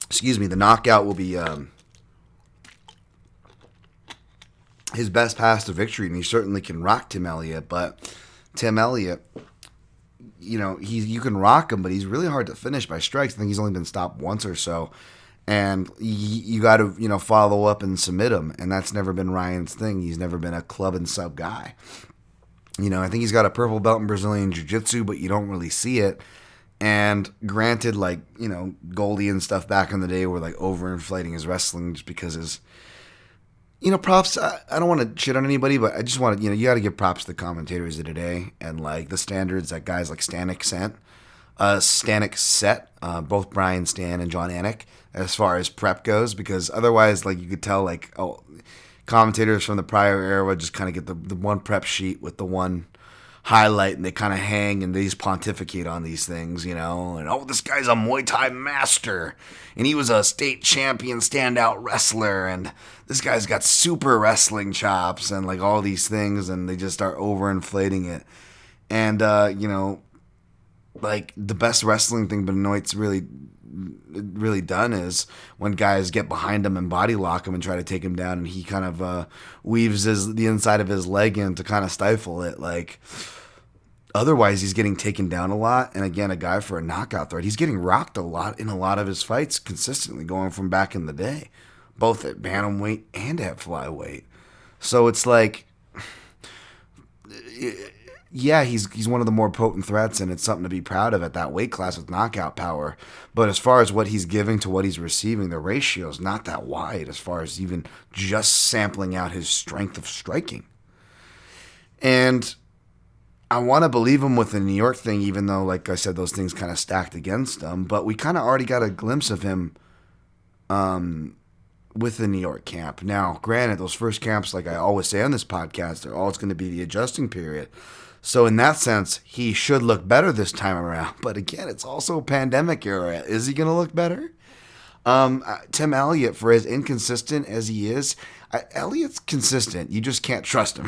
excuse me, the knockout will be his best path to victory. And he certainly can rock Tim Elliott. But Tim Elliott, you know, you can rock him, but he's really hard to finish by strikes. I think he's only been stopped once or so. And you got to, you know, follow up and submit him. And that's never been Ryan's thing. He's never been a club and sub guy. You know, I think he's got a purple belt in Brazilian Jiu-Jitsu, but you don't really see it. And granted, like, you know, Goldie and stuff back in the day were like overinflating his wrestling just because his, you know, props. I don't want to shit on anybody, but I just want to, you know, you got to give props to the commentators of today and like the standards that guys like Stanek set, both Brian Stan and John Anik, as far as prep goes, because otherwise, like, you could tell, like, oh, commentators from the prior era would just kind of get the one prep sheet with the one highlight, and they kind of hang and they just pontificate on these things, you know, and, oh, this guy's a Muay Thai master, and he was a state champion standout wrestler, and this guy's got super wrestling chops, and, like, all these things, and they just start overinflating it. And, you know, like, the best wrestling thing Benoit's really done is when guys get behind him and body lock him and try to take him down, and he kind of weaves the inside of his leg in to kind of stifle it. Like, otherwise he's getting taken down a lot. And again, a guy for a knockout threat, he's getting rocked a lot in a lot of his fights consistently, going from back in the day, both at bantamweight and at flyweight. So it's like, yeah, he's one of the more potent threats, and it's something to be proud of at that weight class with knockout power. But as far as what he's giving to what he's receiving, the ratio is not that wide as far as even just sampling out his strength of striking. And I want to believe him with the New York thing, even though, like I said, those things kind of stacked against him. But we kind of already got a glimpse of him with the New York camp. Now, granted, those first camps, like I always say on this podcast, they're always going to be the adjusting period. So in that sense, he should look better this time around. But again, it's also a pandemic era. Is he going to look better? Tim Elliott, for as inconsistent as he is, Elliott's consistent. You just can't trust him.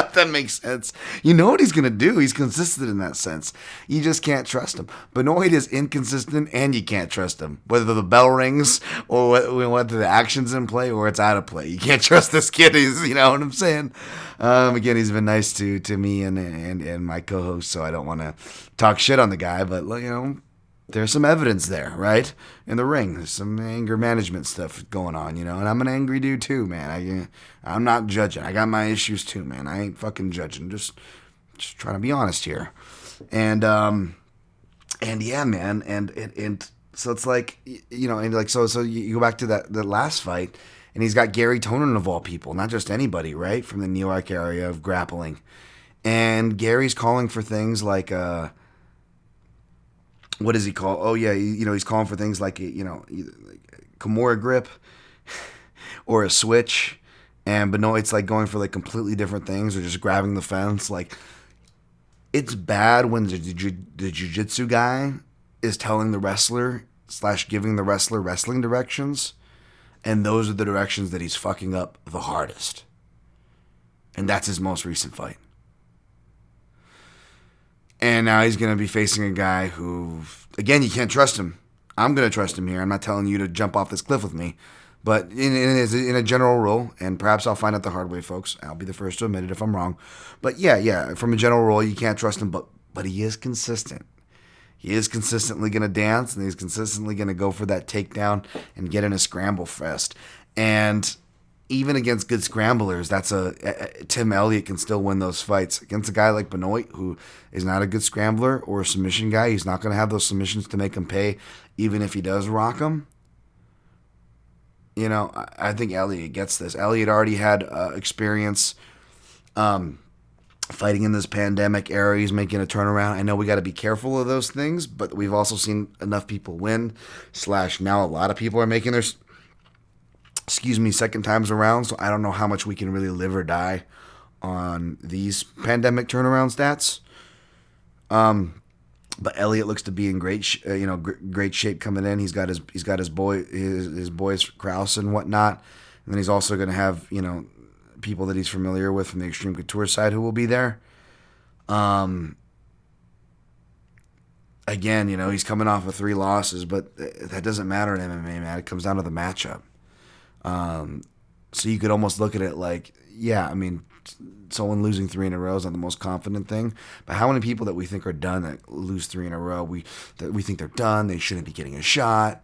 If that makes sense. You know what he's going to do. He's consistent in that sense. You just can't trust him. Benoit is inconsistent, and you can't trust him. Whether the bell rings or whether the action's in play or it's out of play. You can't trust this kid. You know what I'm saying? Again, he's been nice to me and my co-host, so I don't want to talk shit on the guy, but, you know, there's some evidence there, right? In the ring. There's some anger management stuff going on, you know, and I'm an angry dude too, man. I'm not judging. I got my issues too, man. I ain't fucking judging. Just trying to be honest here. And yeah, man. And so it's like, you know, and like, so you go back to that last fight, and he's got Gary Tonin of all people, not just anybody, right? From the New York area of grappling. And Gary's calling for things like, what does he call? Oh yeah, you know, he's calling for things like, you know, like Kimura grip or a switch, and Benoit's like going for like completely different things or just grabbing the fence. Like, it's bad when the jiu-jitsu guy is telling the wrestler / giving the wrestler wrestling directions, and those are the directions that he's fucking up the hardest. And that's his most recent fight. And now he's going to be facing a guy who, again, you can't trust him. I'm going to trust him here. I'm not telling you to jump off this cliff with me. But in a general rule, and perhaps I'll find out the hard way, folks. I'll be the first to admit it if I'm wrong. But yeah, from a general rule, you can't trust him. But he is consistent. He is consistently going to dance, and he's consistently going to go for that takedown and get in a scramble fest. And even against good scramblers, Tim Elliott can still win those fights. Against a guy like Binoy, who is not a good scrambler or a submission guy, he's not going to have those submissions to make him pay, even if he does rock him. I think Elliott gets this. Elliott already had experience fighting in this pandemic era. He's making a turnaround. I know we got to be careful of those things, but we've also seen enough people win. / now a lot of people are making their second times around. So I don't know how much we can really live or die on these pandemic turnaround stats. But Elliott looks to be in great shape coming in. He's got his boys Krause and whatnot, and then he's also going to have people that he's familiar with from the Extreme Couture side who will be there. Again, he's coming off of 3 losses, but that doesn't matter in MMA, man. It comes down to the matchup. So you could almost look at it like, someone losing 3 in a row is not the most confident thing. But how many people that we think are done that lose 3 in a row, we think they're done, they shouldn't be getting a shot.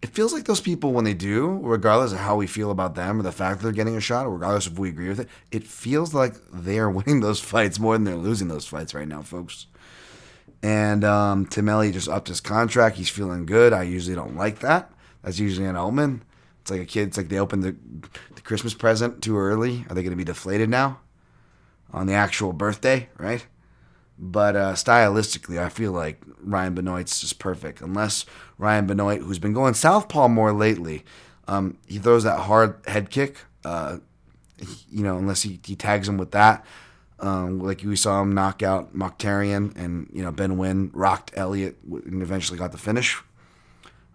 It feels like those people, when they do, regardless of how we feel about them or the fact that they're getting a shot, or regardless if we agree with it, it feels like they are winning those fights more than they're losing those fights right now, folks. And Tim Elliott just upped his contract. He's feeling good. I usually don't like that. That's usually an omen. It's like a kid. It's like they opened the Christmas present too early. Are they going to be deflated now on the actual birthday, right? But stylistically, I feel like Ryan Benoit's just perfect. Unless Ryan Benoit, who's been going southpaw more lately, he throws that hard head kick. Unless he tags him with that. Like we saw him knock out Mccann, and Ben Wynn rocked Elliott and eventually got the finish.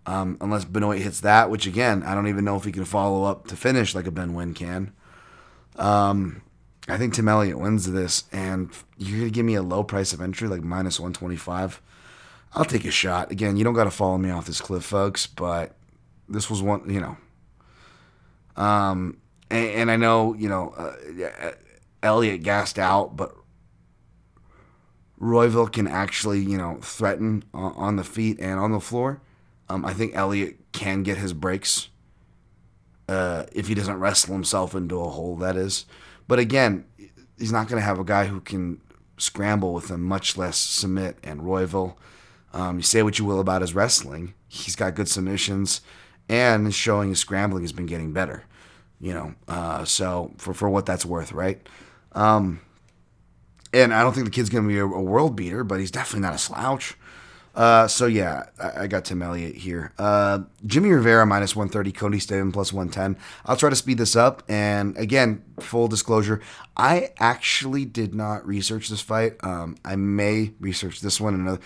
Unless Benoit hits that, which again, I don't even know if he can follow up to finish like a Ben Wynn can. I think Tim Elliott wins this, and you're going to give me a low price of entry, like minus 125. I'll take a shot. Again, you don't got to follow me off this cliff, folks, but this was one, and I know, Elliott gassed out, but Royval can actually, threaten on the feet and on the floor. I think Elliott can get his breaks if he doesn't wrestle himself into a hole, that is. But again, he's not going to have a guy who can scramble with him, much less submit. And Royval, you say what you will about his wrestling, he's got good submissions, and his showing his scrambling has been getting better. So for what that's worth, right? And I don't think the kid's going to be a world beater, but he's definitely not a slouch. So yeah, I got Tim Elliott here. Jimmie Rivera minus 130, Cody Staven plus 110. I'll try to speed this up. And again, full disclosure, I actually did not research this fight. I may research this one. Another.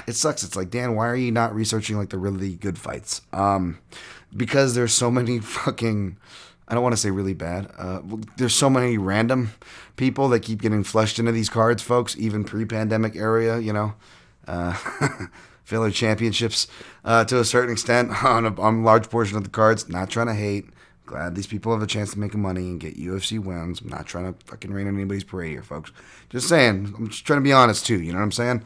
It sucks. It's like, Dan, why are you not researching like the really good fights? Because there's so many fucking, I don't want to say really bad. There's so many random people that keep getting flushed into these cards, folks, even pre-pandemic area, filler championships to a certain extent on a large portion of the cards. Not trying to hate. Glad these people have a chance to make money and get UFC wins. I'm not trying to fucking rain on anybody's parade here, folks. Just saying. I'm just trying to be honest too. You know what I'm saying?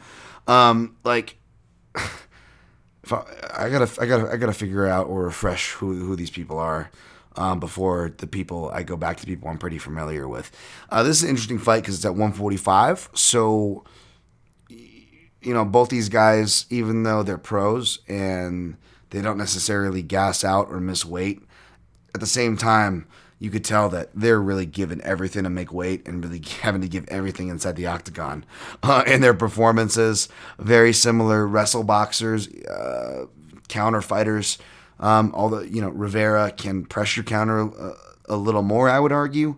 If I gotta figure out or refresh who these people are before I go back to people I'm pretty familiar with. This is an interesting fight because it's at 145. So both these guys, even though they're pros and they don't necessarily gas out or miss weight, at the same time, you could tell that they're really giving everything to make weight and really having to give everything inside the octagon in their performances. Very similar wrestle boxers, counter fighters. Although, Rivera can pressure counter a little more, I would argue.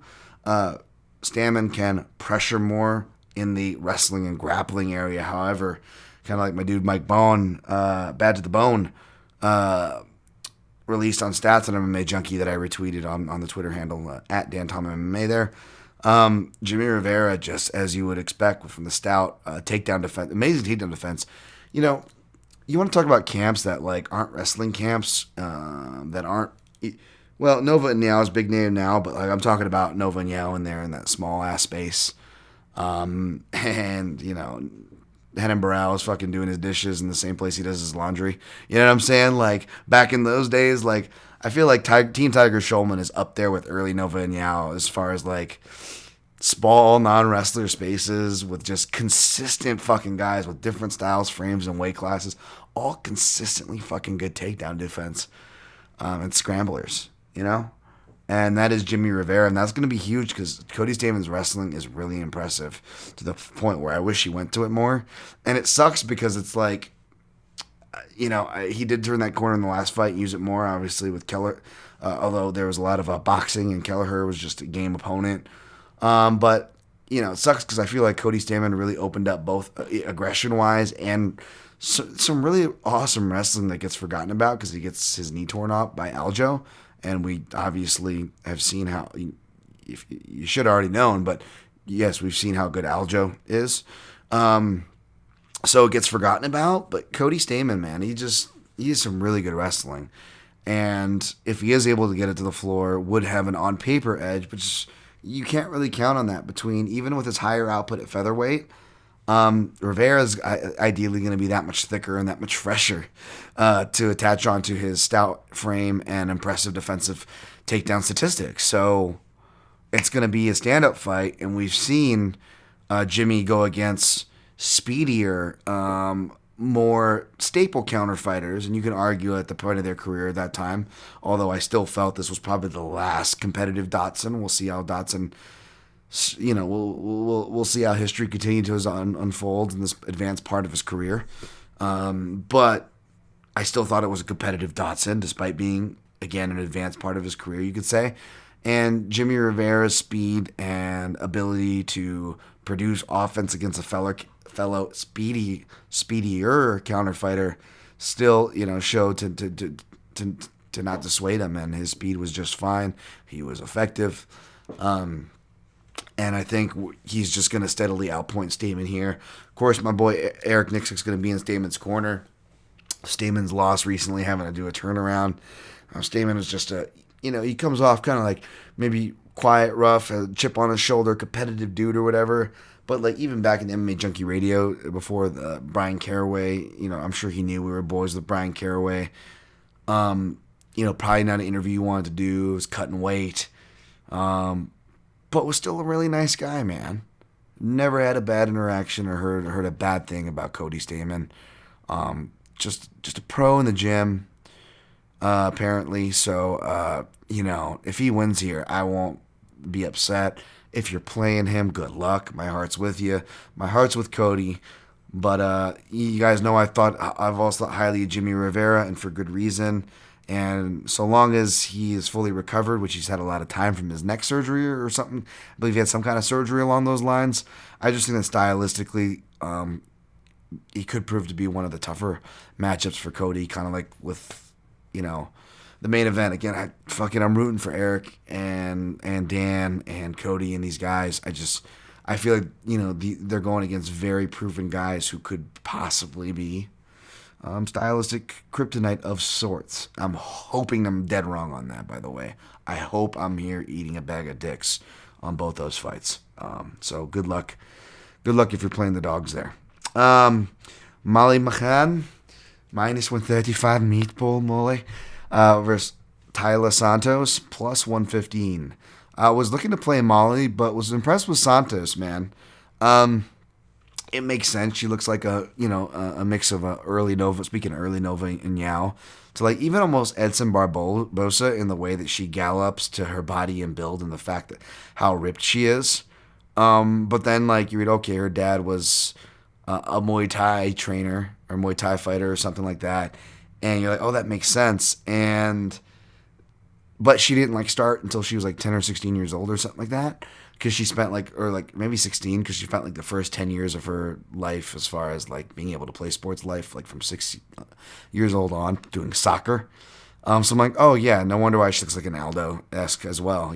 Stamen can pressure more in the wrestling and grappling area. However, kind of like my dude Mike Bone, Bad to the Bone, released on Stats on MMA Junkie that I retweeted on the Twitter handle at Dan Tom MMA there. Jimmie Rivera, just as you would expect from the stout takedown defense, amazing takedown defense. You know, you want to talk about camps that like aren't wrestling camps, that aren't. Well, Nova and Niao is big name now, but like I'm talking about Nova and Niao in there in that small ass space. And Henan Barao is fucking doing his dishes in the same place he does his laundry. You know what I'm saying? Like back in those days, like I feel like Team Tiger Schulman is up there with early Nova and Yao as far as like small non-wrestler spaces with just consistent fucking guys with different styles, frames, and weight classes, all consistently fucking good takedown defense, and scramblers. And that is Jimmie Rivera, and that's going to be huge because Cody Staman's wrestling is really impressive to the point where I wish he went to it more. And it sucks because it's like, he did turn that corner in the last fight and use it more, obviously, with Keller, although there was a lot of boxing and Kelleher was just a game opponent. But, it sucks because I feel like Cody Stamann really opened up both aggression-wise and some really awesome wrestling that gets forgotten about because he gets his knee torn off by Aljo. And we obviously have seen how, if you should have already known, but yes, we've seen how good Aljo is. So it gets forgotten about, but Cody Stamann, man, he has some really good wrestling. And if he is able to get it to the floor, would have an on-paper edge, but you can't really count on that even with his higher output at featherweight. Rivera's ideally going to be that much thicker and that much fresher to attach onto his stout frame and impressive defensive takedown statistics. So it's going to be a stand-up fight, and we've seen Jimmie go against speedier, more staple counter fighters, and you can argue at the point of their career at that time, although I still felt this was probably the last competitive Dotson. We'll see how Dotson... we'll see how history continues to unfold in this advanced part of his career. But I still thought it was a competitive Dotson, despite being, again, an advanced part of his career, you could say. And Jimmie Rivera's speed and ability to produce offense against a fellow speedier counter fighter still, showed to not dissuade him, and his speed was just fine. He was effective. And I think he's just going to steadily outpoint Stamann here. Of course, my boy Eric Nixick's going to be in Stamann's corner. Stamann's lost recently, having to do a turnaround. Stamann is just he comes off kind of like maybe quiet, rough, a chip on his shoulder, competitive dude or whatever. But like even back in MMA Junkie Radio before the Brian Caraway, I'm sure he knew we were boys with Brian Caraway. Probably not an interview you wanted to do. It was cutting weight. But was still a really nice guy, man. Never had a bad interaction or heard a bad thing about Cody Stamann. Just a pro in the gym, apparently. So, if he wins here, I won't be upset. If you're playing him, good luck. My heart's with you. My heart's with Cody. But you guys know I've also thought highly of Jimmie Rivera, and for good reason. And so long as he is fully recovered, which he's had a lot of time from his neck surgery or something, I believe he had some kind of surgery along those lines. I just think that stylistically, he could prove to be one of the tougher matchups for Cody, kind of like with, the main event. Again, I'm rooting for Eric and Dan and Cody and these guys. I feel like, they're going against very proven guys who could possibly be stylistic kryptonite of sorts. I'm hoping I'm dead wrong on that, by the way. I hope I'm here eating a bag of dicks on both those fights. So good luck. Good luck if you're playing the dogs there. Molly Mccann, minus 135 meatball Molly, versus Tyler Santos, plus 115. I was looking to play Molly, but was impressed with Santos, man. It makes sense. She looks like a mix of a early Nova, speaking of early Nova and Yao, to like even almost Edson Barbosa in the way that she gallops to her body and build and the fact that how ripped she is. But then like you read, okay, her dad was a Muay Thai trainer or Muay Thai fighter or something like that, and you're like, oh, that makes sense. But she didn't like start until she was like 10 or 16 years old or something like that. Because she spent maybe 16, because she spent like the first 10 years of her life as far as like being able to play sports life, like from 6 years old on, doing soccer. So I'm like, oh yeah, no wonder why she looks like an Aldo-esque as well,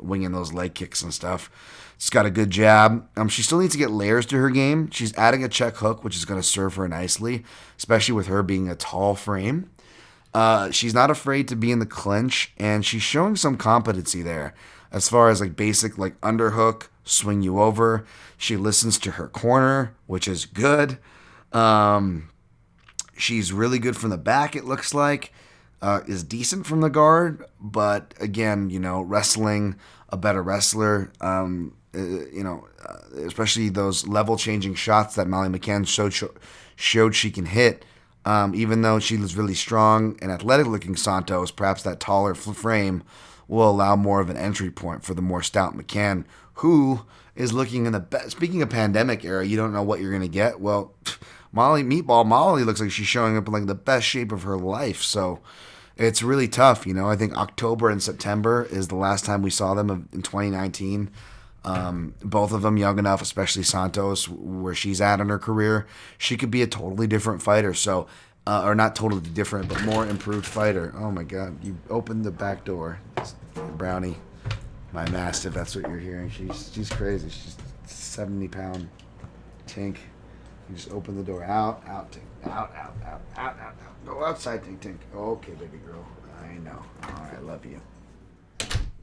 winging those leg kicks and stuff. She's got a good jab. She still needs to get layers to her game. She's adding a check hook, which is going to serve her nicely, especially with her being a tall frame. She's not afraid to be in the clinch, and she's showing some competency there as far as like basic like underhook, swing you over. She listens to her corner, which is good. She's really good from the back, it looks like. Is decent from the guard, but again, wrestling, a better wrestler. Especially those level changing shots that Molly Mccann showed she can hit. Even though she was really strong and athletic looking Santos, perhaps that taller frame will allow more of an entry point for the more stout Mccann, who is looking in the best. Speaking of pandemic era, you don't know what you're going to get. Well, Meatball Molly looks like she's showing up in like the best shape of her life. So it's really tough. I think October and September is the last time we saw them in 2019. Both of them young enough, especially Santos, where she's at in her career. She could be a totally different fighter. So, or not totally different, but more improved fighter. Oh my God, you opened the back door. It's Brownie, my mastiff, that's what you're hearing. She's crazy. She's 70-pound tink. You just open the door. Out, tink. Out. Go outside, tink. Okay, baby girl. I know. All right, I love you.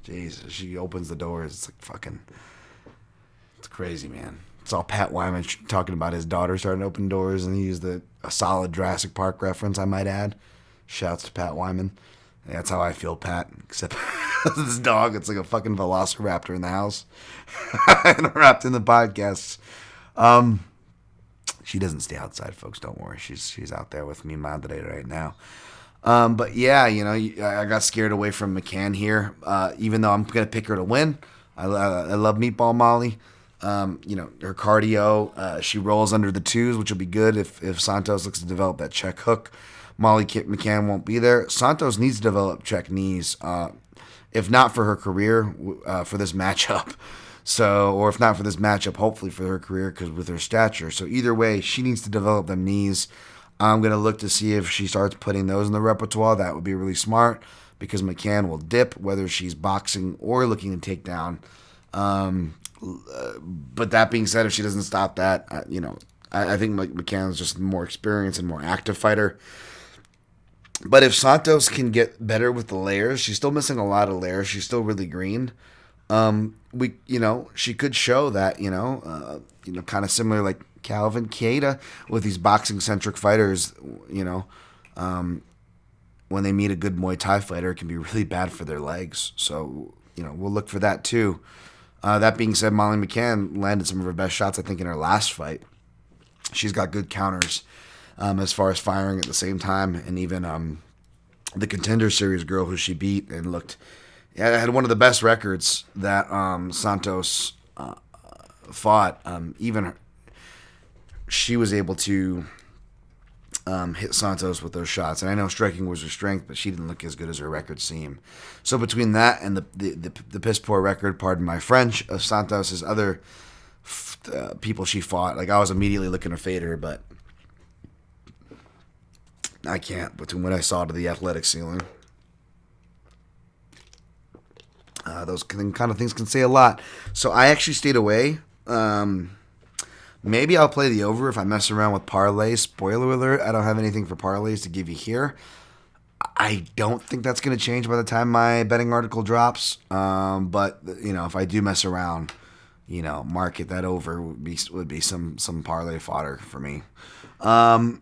Jesus, she opens the doors. It's like fucking... It's crazy, man. It's all Pat Wyman talking about his daughter starting to open doors, and he used a solid Jurassic Park reference, I might add. Shouts to Pat Wyman. Yeah, that's how I feel, Pat. Except this dog, it's like a fucking velociraptor in the house. Interrupting in the podcast. She doesn't stay outside, folks. Don't worry. She's out there with me Madre right now. But yeah, I got scared away from Mccann here. Even though I'm gonna pick her to win. I love Meatball Molly. Her cardio. She rolls under the twos, which will be good if Santos looks to develop that check hook. Molly Mccann won't be there. Santos needs to develop check knees. If not for her career, for this matchup. So, or if not for this matchup, hopefully for her career, because with her stature. So either way, she needs to develop them knees. I'm going to look to see if she starts putting those in the repertoire. That would be really smart, because Mccann will dip, whether she's boxing or looking to take down. But that being said, if she doesn't stop that, I think Mccann's just a more experienced and more active fighter. But if Santos can get better with the layers, she's still missing a lot of layers. She's still really green. She could show that, kind of similar like Calvin Keita with these boxing-centric fighters, when they meet a good Muay Thai fighter, it can be really bad for their legs. So, we'll look for that too. That being said, Molly Mccann landed some of her best shots, I think, in her last fight. She's got good counters as far as firing at the same time, and even the Contender Series girl who she beat and had one of the best records that Santos fought. She was able to hit Santos with those shots. And I know striking was her strength, but she didn't look as good as her record seemed. So between that and the piss poor record, pardon my French, of Santos's other people she fought, I was immediately looking to fade her, but I can't. Between what I saw to the athletic ceiling. Those kind of things can say a lot. So I actually stayed away. Maybe I'll play the over if I mess around with parlays. Spoiler alert, I don't have anything for parlays to give you here. I don't think that's going to change by the time my betting article drops. But, if I do mess around, market that over would be some parlay fodder for me. Munir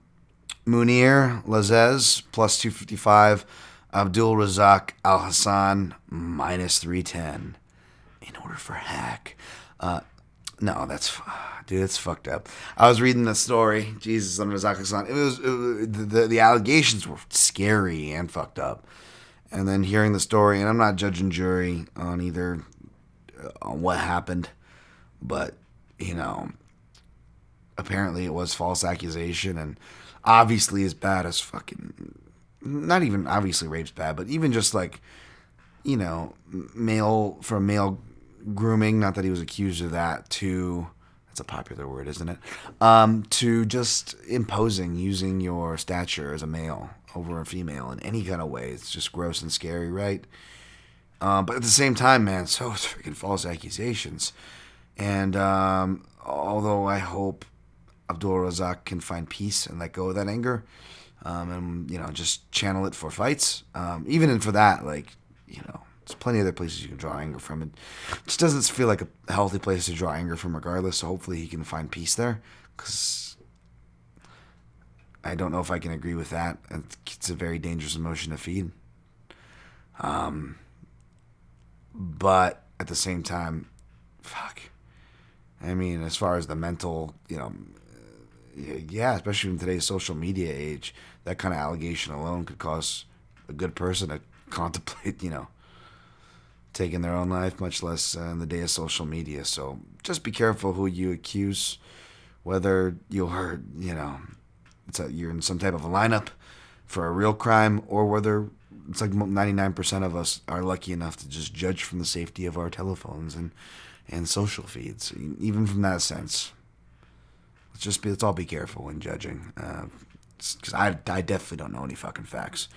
Lazez, plus 255. Abdul Razak Al Hassan, minus 310. In order for hack. No, it's fucked up. I was reading the story, Jesus, on Razak Hassan. The allegations were scary and fucked up. And then hearing the story, and I'm not judging jury on either on what happened, but, apparently it was false accusation, and obviously as bad as fucking... Not even obviously rape's bad, but even just male grooming, not that he was accused of that, to, that's a popular word, isn't it? To just imposing, using your stature as a male over a female in any kind of way. It's just gross and scary, right? But at the same time, man, so it's freaking false accusations. And although I hope Abdul Razak can find peace and let go of that anger, and just channel it for fights. Even for that, there's plenty of other places you can draw anger from. It just doesn't feel like a healthy place to draw anger from, regardless. So hopefully he can find peace there, because I don't know if I can agree with that. It's a very dangerous emotion to feed. But at the same time, fuck. I mean, as far as the mental, especially in today's social media age, that kind of allegation alone could cause a good person to contemplate, taking their own life, much less in the day of social media. So just be careful who you accuse, whether you're in some type of a lineup for a real crime, or whether it's like 99% of us are lucky enough to just judge from the safety of our telephones and social feeds. Even from that sense, let's all be careful when judging, because I definitely don't know any fucking facts.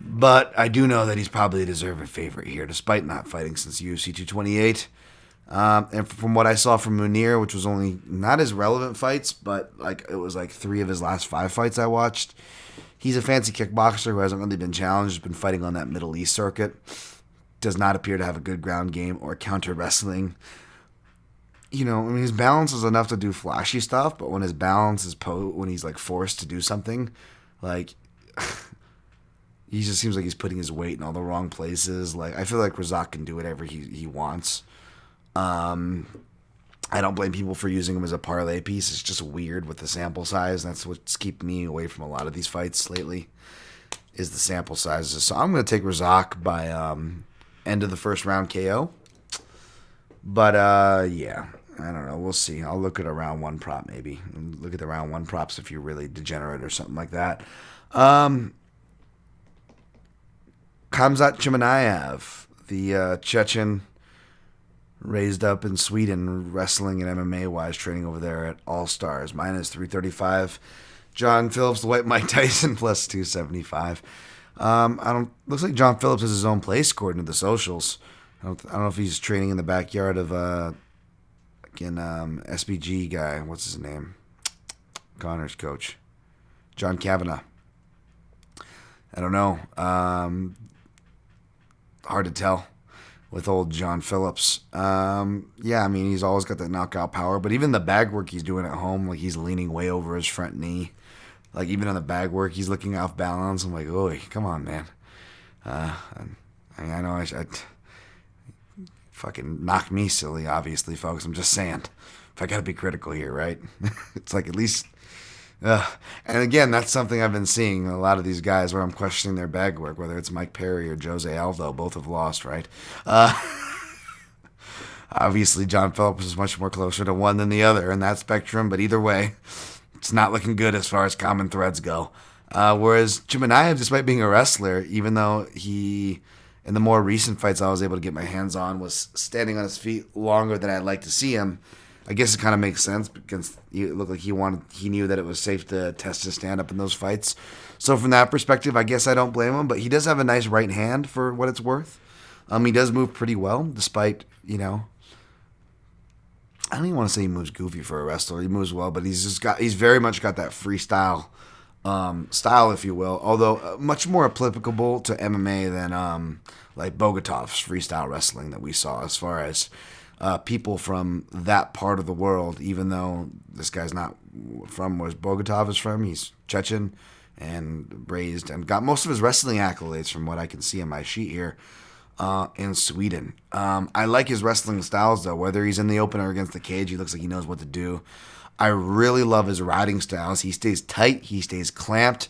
But I do know that he's probably a deserving favorite here, despite not fighting since UFC 228. And from what I saw from Munir, which was only not as relevant fights, but it was 3 of his last 5 fights I watched. He's a fancy kickboxer who hasn't really been challenged, has been fighting on that Middle East circuit. Does not appear to have a good ground game or counter wrestling. His balance is enough to do flashy stuff, but when his balance is when he's forced to do something, he just seems like he's putting his weight in all the wrong places. I feel like Razak can do whatever he wants. I don't blame people for using him as a parlay piece. It's just weird with the sample size. That's what's keeping me away from a lot of these fights lately, is the sample sizes. So I'm going to take Razak by end of the first round KO. But, yeah, I don't know. We'll see. I'll look at a round 1 prop maybe. Look at the round 1 props if you're really degenerate or something like that. Khamzat Chimaev, the Chechen, raised up in Sweden, wrestling and MMA-wise, training over there at All Stars, minus 335. John Phillips, the White Mike Tyson, plus 275. Looks like John Phillips has his own place, according to the socials. I don't know if he's training in the backyard of SBG guy. What's his name? Connor's coach, John Kavanagh. I don't know. Hard to tell with old John Phillips. He's always got that knockout power. But even the bag work he's doing at home, he's leaning way over his front knee. Even on the bag work, he's looking off balance. I'm like, oh, come on, man. I know I fucking knock me silly, obviously, folks. I'm just saying. If I got to be critical here, right? It's at least... and again, that's something I've been seeing a lot of these guys where I'm questioning their bag work, whether it's Mike Perry or Jose Aldo. Both have lost, right? Obviously, John Phillips is much more closer to one than the other in that spectrum, but either way, it's not looking good as far as common threads go. Whereas Chimaev, despite being a wrestler, even though he, in the more recent fights I was able to get my hands on, was standing on his feet longer than I'd like to see him, I guess it kind of makes sense because it looked like he knew that it was safe to test his stand-up in those fights. So from that perspective, I guess I don't blame him, but he does have a nice right hand for what it's worth. He does move pretty well, despite, I don't even want to say he moves goofy for a wrestler. He moves well, but he's very much got that freestyle style, if you will, although much more applicable to MMA than Bogotov's freestyle wrestling that we saw, as far as people from that part of the world, even though this guy's not from where Bogotov is from. He's Chechen and raised and got most of his wrestling accolades, from what I can see on my sheet here, in Sweden. I like his wrestling styles, though. Whether he's in the open or against the cage, he looks like he knows what to do. I really love his riding styles. He stays tight. He stays clamped.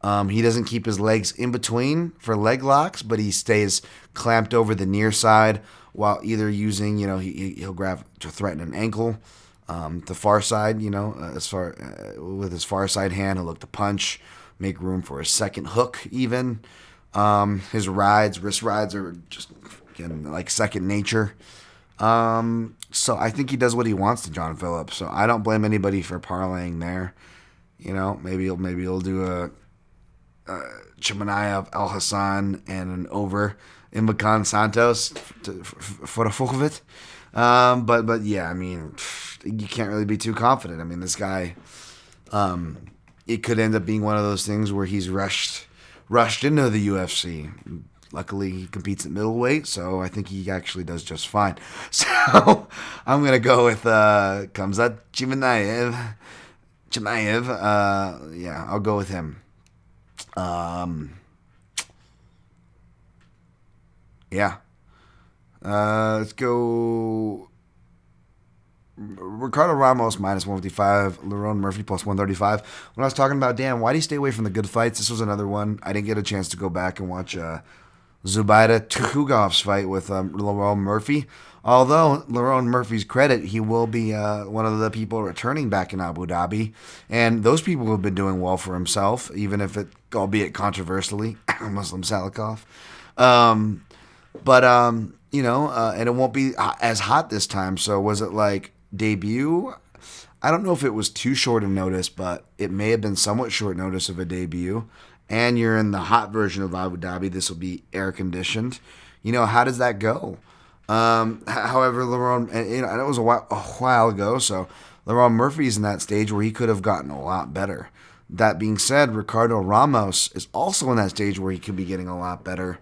He doesn't keep his legs in between for leg locks, but he stays clamped over the near side, while either using, he'll grab to threaten an ankle, the far side, with his far side hand, he'll look to punch, make room for a second hook even. His wrist rides are just second nature. So I think he does what he wants to John Phillips. So I don't blame anybody for parlaying there. Maybe he'll do Chimaev, Al Hassan, and an over in Mccann Santos for the fuck of it. But yeah, I mean, you can't really be too confident. I mean, this guy, it could end up being one of those things where he's rushed into the UFC. Luckily, he competes at middleweight, so I think he actually does just fine. So I'm gonna go with Khamzat Chimaev. Yeah, I'll go with him. Yeah. Let's go. Ricardo Ramos minus 155, Lerone Murphy plus 135. When I was talking about, damn, why do you stay away from the good fights? This was another one. I didn't get a chance to go back and watch Zubaida Tukhugov's fight with Lerone Murphy. Although, Lerone Murphy's credit, he will be one of the people returning back in Abu Dhabi. And those people have been doing well for himself, even if it, albeit controversially, Muslim Salikov. And it won't be as hot this time. So was it like debut? I don't know if it was too short of notice, but it may have been somewhat short notice of a debut. And you're in the hot version of Abu Dhabi. This will be air conditioned. How does that go? However, Lerone, and it was a while ago, so Lerone Murphy's in that stage where he could have gotten a lot better. That being said, Ricardo Ramos is also in that stage where he could be getting a lot better.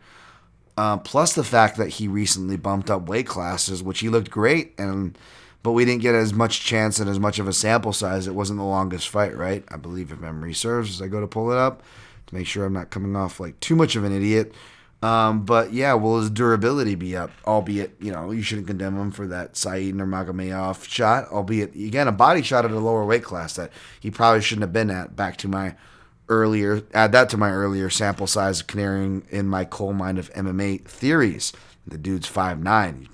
Plus the fact that he recently bumped up weight classes, which he looked great, but we didn't get as much chance and as much of a sample size. It wasn't the longest fight, right? I believe, if memory serves, as I go to pull it up to make sure I'm not coming off like too much of an idiot. But yeah, will his durability be up? Albeit, you shouldn't condemn him for that Saeed Nurmagomedov shot. Albeit, again, a body shot at a lower weight class that he probably shouldn't have been at. Add that to my earlier sample size canarying in my coal mine of MMA theories. The dude's 5'9".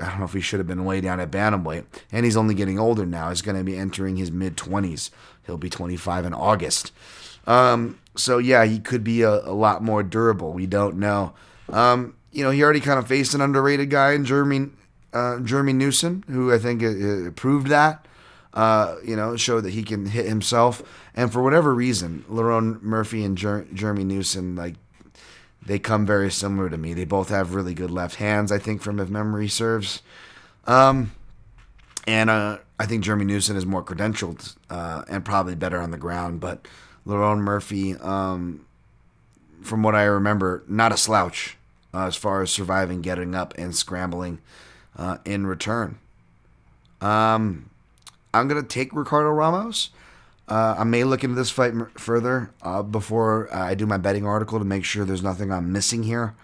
I don't know if he should have been way down at bantamweight. And he's only getting older now. He's going to be entering his mid-20s. He'll be 25 in August. So yeah, he could be a lot more durable. We don't know. He already kind of faced an underrated guy in Jeremy Newson, who I think proved that. Showed that he can hit himself. And for whatever reason, Lerone Murphy and Jeremy Newson, they come very similar to me. They both have really good left hands, I think, from if memory serves. I think Jeremy Newson is more credentialed and probably better on the ground, but Lerone Murphy, from what I remember, not a slouch as far as surviving, getting up, and scrambling in return. I'm going to take Ricardo Ramos. I may look into this fight further before I do my betting article to make sure there's nothing I'm missing here.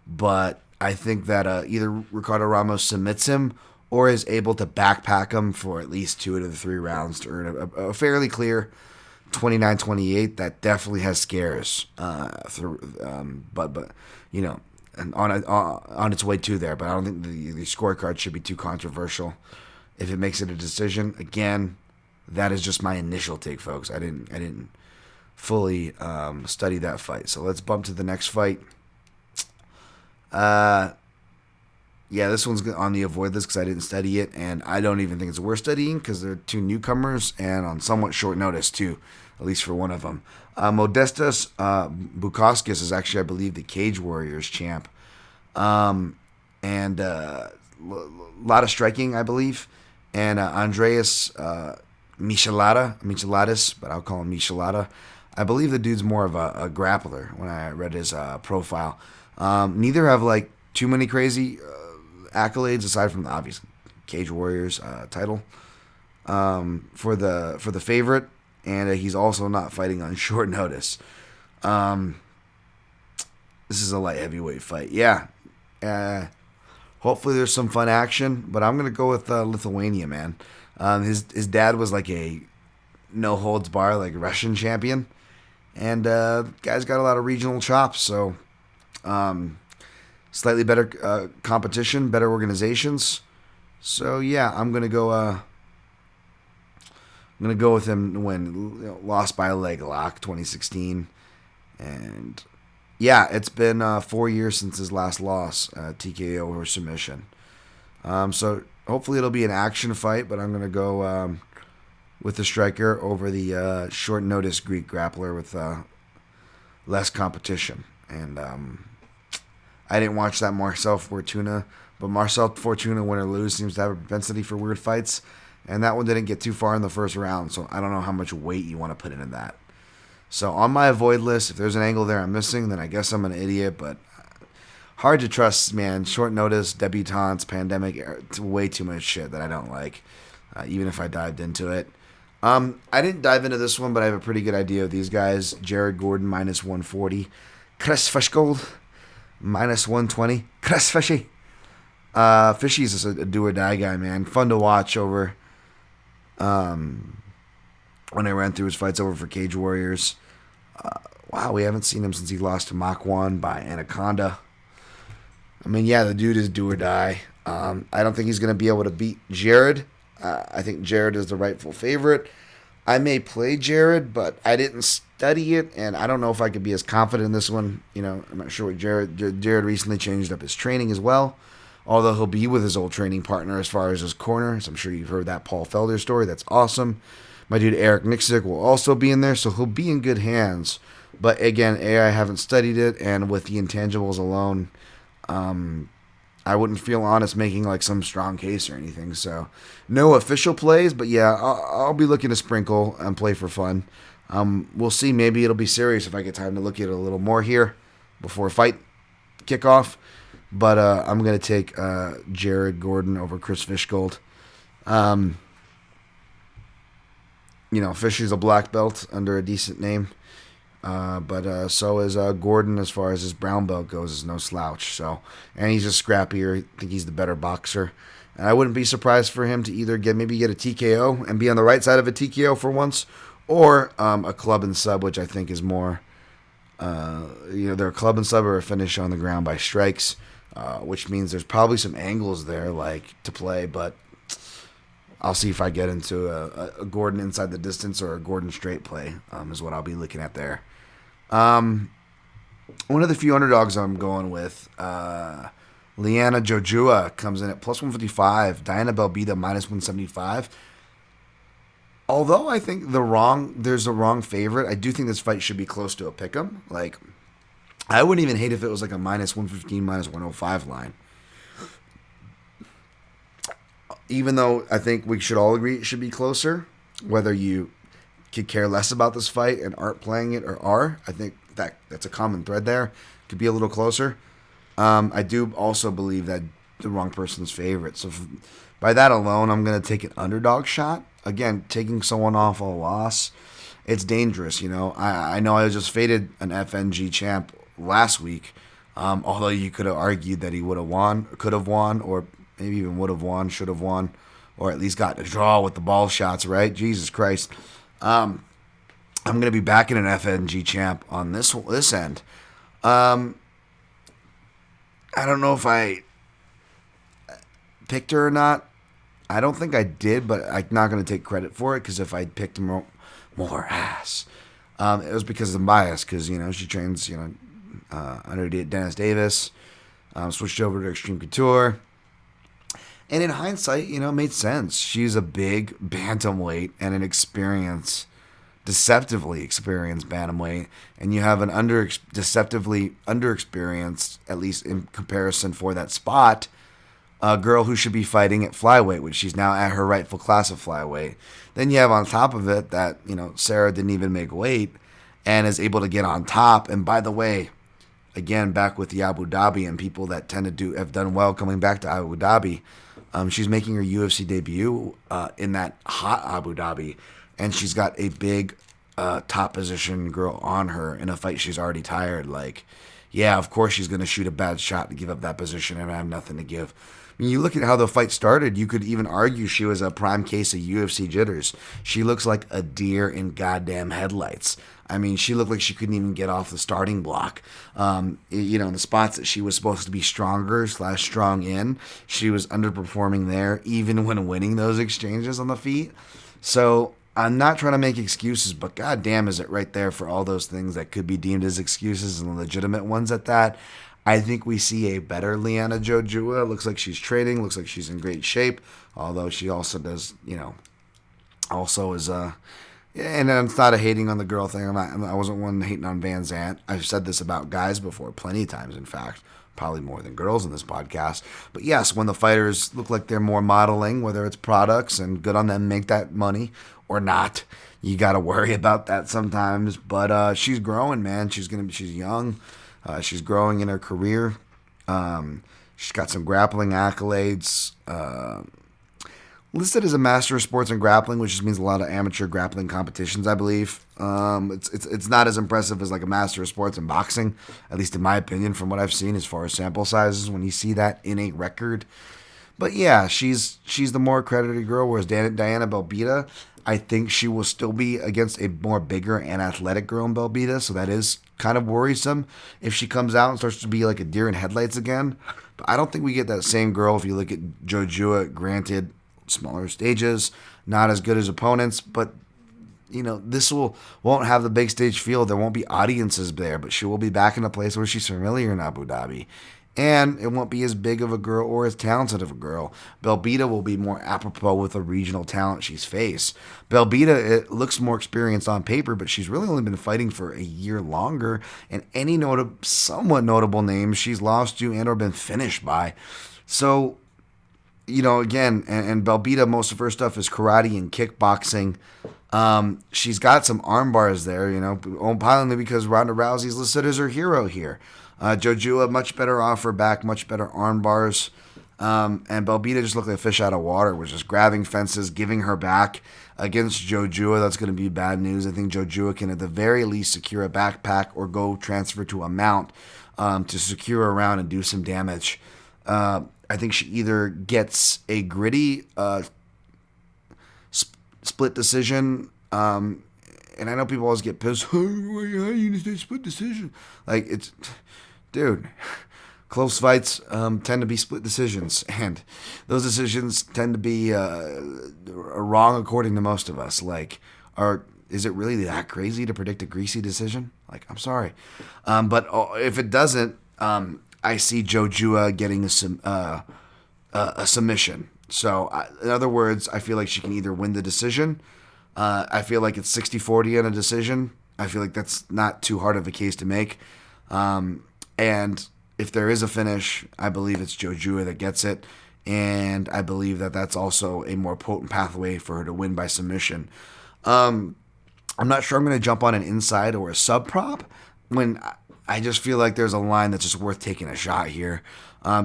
But I think that either Ricardo Ramos submits him or is able to backpack him for at least 2 out of the 3 rounds to earn a fairly clear 29-28. That definitely has scares, and on its way to there. But I don't think the scorecard should be too controversial. If it makes it a decision, again, that is just my initial take, folks. I didn't fully study that fight. So let's bump to the next fight. This one's on the avoid list because I didn't study it, and I don't even think it's worth studying because they're 2 newcomers and on somewhat short notice too, at least for one of them. Modestas Bukauskas is actually, I believe, the Cage Warriors champ, and a lot of striking, I believe. And Andreas Micheladas, but I'll call him Michelada. I believe the dude's more of a grappler when I read his profile. Neither have too many crazy accolades aside from the obvious Cage Warriors title for the favorite, and he's also not fighting on short notice. This is a light heavyweight fight. Yeah. Hopefully there's some fun action, but I'm gonna go with Lithuania, man. His dad was a no holds bar Russian champion, and guy's got a lot of regional chops. So slightly better competition, better organizations. So yeah, I'm gonna go with him to win. Lost by a leg lock, 2016, and yeah, it's been 4 years since his last loss, TKO or submission. So hopefully it'll be an action fight, but I'm going to go with the striker over the short notice Greek grappler with less competition. And I didn't watch that Marcel Fortuna, but Marcel Fortuna, win or lose, seems to have a propensity for weird fights. And that one didn't get too far in the first round, so I don't know how much weight you want to put into that. So on my avoid list, if there's an angle there I'm missing, then I guess I'm an idiot, but hard to trust, man. Short notice, debutantes, pandemic, it's way too much shit that I don't like, even if I dived into it. I didn't dive into this one, but I have a pretty good idea of these guys. Jared Gordon, minus 140. Chris Fishgold, minus 120. Chris Fishy. Fishy's just a do-or-die guy, man. Fun to watch over when I ran through his fights over for Cage Warriors. Wow, we haven't seen him since he lost to Mccann by Anaconda. I mean, yeah, the dude is do or die. I don't think he's going to be able to beat Jared. I think Jared is the rightful favorite. I may play Jared, but I didn't study it, and I don't know if I could be as confident in this one. You know, I'm not sure what Jared recently changed up his training as well, although he'll be with his old training partner as far as his corner. So I'm sure you've heard that Paul Felder story. That's awesome. My dude Eric Nixick will also be in there, so he'll be in good hands. But again, I haven't studied it, and with the intangibles alone, I wouldn't feel honest making like some strong case or anything. So no official plays, but yeah, I'll be looking to sprinkle and play for fun. We'll see. Maybe it'll be serious if I get time to look at it a little more here before fight kickoff. But I'm going to take Jared Gordon over Chris Fishgold. You know, Fishy's a black belt under a decent name. But so is Gordon as far as his brown belt goes, is no slouch. So, and he's just scrappier. I think he's the better boxer. And I wouldn't be surprised for him to either get a TKO and be on the right side of a TKO for once, or a club and sub, which I think is more, they're a club and sub or a finish on the ground by strikes, which means there's probably some angles there like to play, but I'll see if I get into a Gordon inside the distance or a Gordon straight play is what I'll be looking at there. One of the few underdogs I'm going with, Liana Jojua comes in at plus 155. Diana Belbita minus 175. Although I think there's a wrong favorite, I do think this fight should be close to a pick'em. Like, I wouldn't even hate if it was like a minus 115, minus 105 line. Even though I think we should all agree it should be closer, whether you could care less about this fight and aren't playing it or are, I think that's a common thread there. Could be a little closer. I do also believe that the wrong person's favorite. So by that alone, I'm going to take an underdog shot. Again, taking someone off a loss, it's dangerous. You know, I know I just faded an FNG champ last week, although you could have argued that he would have won, could have won, or maybe even would have won, should have won, or at least got a draw with the ball shots, right? Jesus Christ. I'm going to be backing an FNG champ on this end. I don't know if I picked her or not. I don't think I did, but I'm not going to take credit for it because if I picked more ass, it was because of bias because, you know, she trains, you know, under Dennis Davis, switched over to Extreme Couture. And in hindsight, you know, it made sense. She's a big bantamweight and an deceptively experienced bantamweight, and you have an deceptively underexperienced, at least in comparison for that spot, a girl who should be fighting at flyweight, which she's now at her rightful class of flyweight. Then you have on top of it that, you know, Sarah didn't even make weight and is able to get on top. And by the way, again, back with the Abu Dhabi and people that have done well coming back to Abu Dhabi. She's making her UFC debut in that hot Abu Dhabi, and she's got a big top position girl on her in a fight she's already tired. Like, yeah, of course she's going to shoot a bad shot to give up that position and have nothing to give. I mean, you look at how the fight started, you could even argue she was a prime case of UFC jitters. She looks like a deer in goddamn headlights. I mean, she looked like she couldn't even get off the starting block. You know, in the spots that she was supposed to be strong in, she was underperforming there, even when winning those exchanges on the feet. So I'm not trying to make excuses, but goddamn is it right there for all those things that could be deemed as excuses and legitimate ones at that. I think we see a better Liana Jojua. Looks like she's training. Looks like she's in great shape. Although she also does, you know, also is And it's not a hating on the girl thing. I wasn't one hating on Van Zant. I've said this about guys before, plenty of times, in fact, probably more than girls in this podcast. But yes, when the fighters look like they're more modeling, whether it's products and good on them, make that money or not, you got to worry about that sometimes. But she's growing, man. She's young. She's growing in her career. She's got some grappling accolades. Listed as a master of sports and grappling, which just means a lot of amateur grappling competitions, I believe. It's not as impressive as like a master of sports in boxing, at least in my opinion, from what I've seen as far as sample sizes. When you see that in a record, but yeah, she's the more accredited girl, whereas Diana Belbita, I think she will still be against a more bigger and athletic girl in Belbita, so that is kind of worrisome if she comes out and starts to be like a deer in headlights again. But I don't think we get that same girl if you look at Jojua. Granted, smaller stages, not as good as opponents, but this won't have the big stage feel. There won't be audiences there, but she will be back in a place where she's familiar in Abu Dhabi. And it won't be as big of a girl or as talented of a girl. Belbita will be more apropos with the regional talent she's faced. Belbita, it looks more experienced on paper, but she's really only been fighting for a year longer. And any somewhat notable names she's lost to and or been finished by. So, again, and Belbita, most of her stuff is karate and kickboxing. She's got some arm bars there, partly because Ronda Rousey's listed as her hero here. Jojua, much better off her back, much better arm bars. And Belbita just looked like a fish out of water, was just grabbing fences, giving her back against Jojua. That's going to be bad news. I think Jojua can at the very least secure a backpack or go transfer to a mount to secure a round and do some damage. I think she either gets a gritty split decision, and I know people always get pissed. How you say split decision? Like, dude, close fights tend to be split decisions, and those decisions tend to be wrong according to most of us. Like, is it really that crazy to predict a greasy decision? Like, I'm sorry, but if it doesn't, I see Jojua getting a submission. So, in other words, I feel like she can either win the decision. I feel like it's 60-40 in a decision. I feel like that's not too hard of a case to make. And if there is a finish, I believe it's Jojua that gets it. And I believe that that's also a more potent pathway for her to win by submission. I'm not sure I'm going to jump on an inside or a sub prop when I just feel like there's a line that's just worth taking a shot here.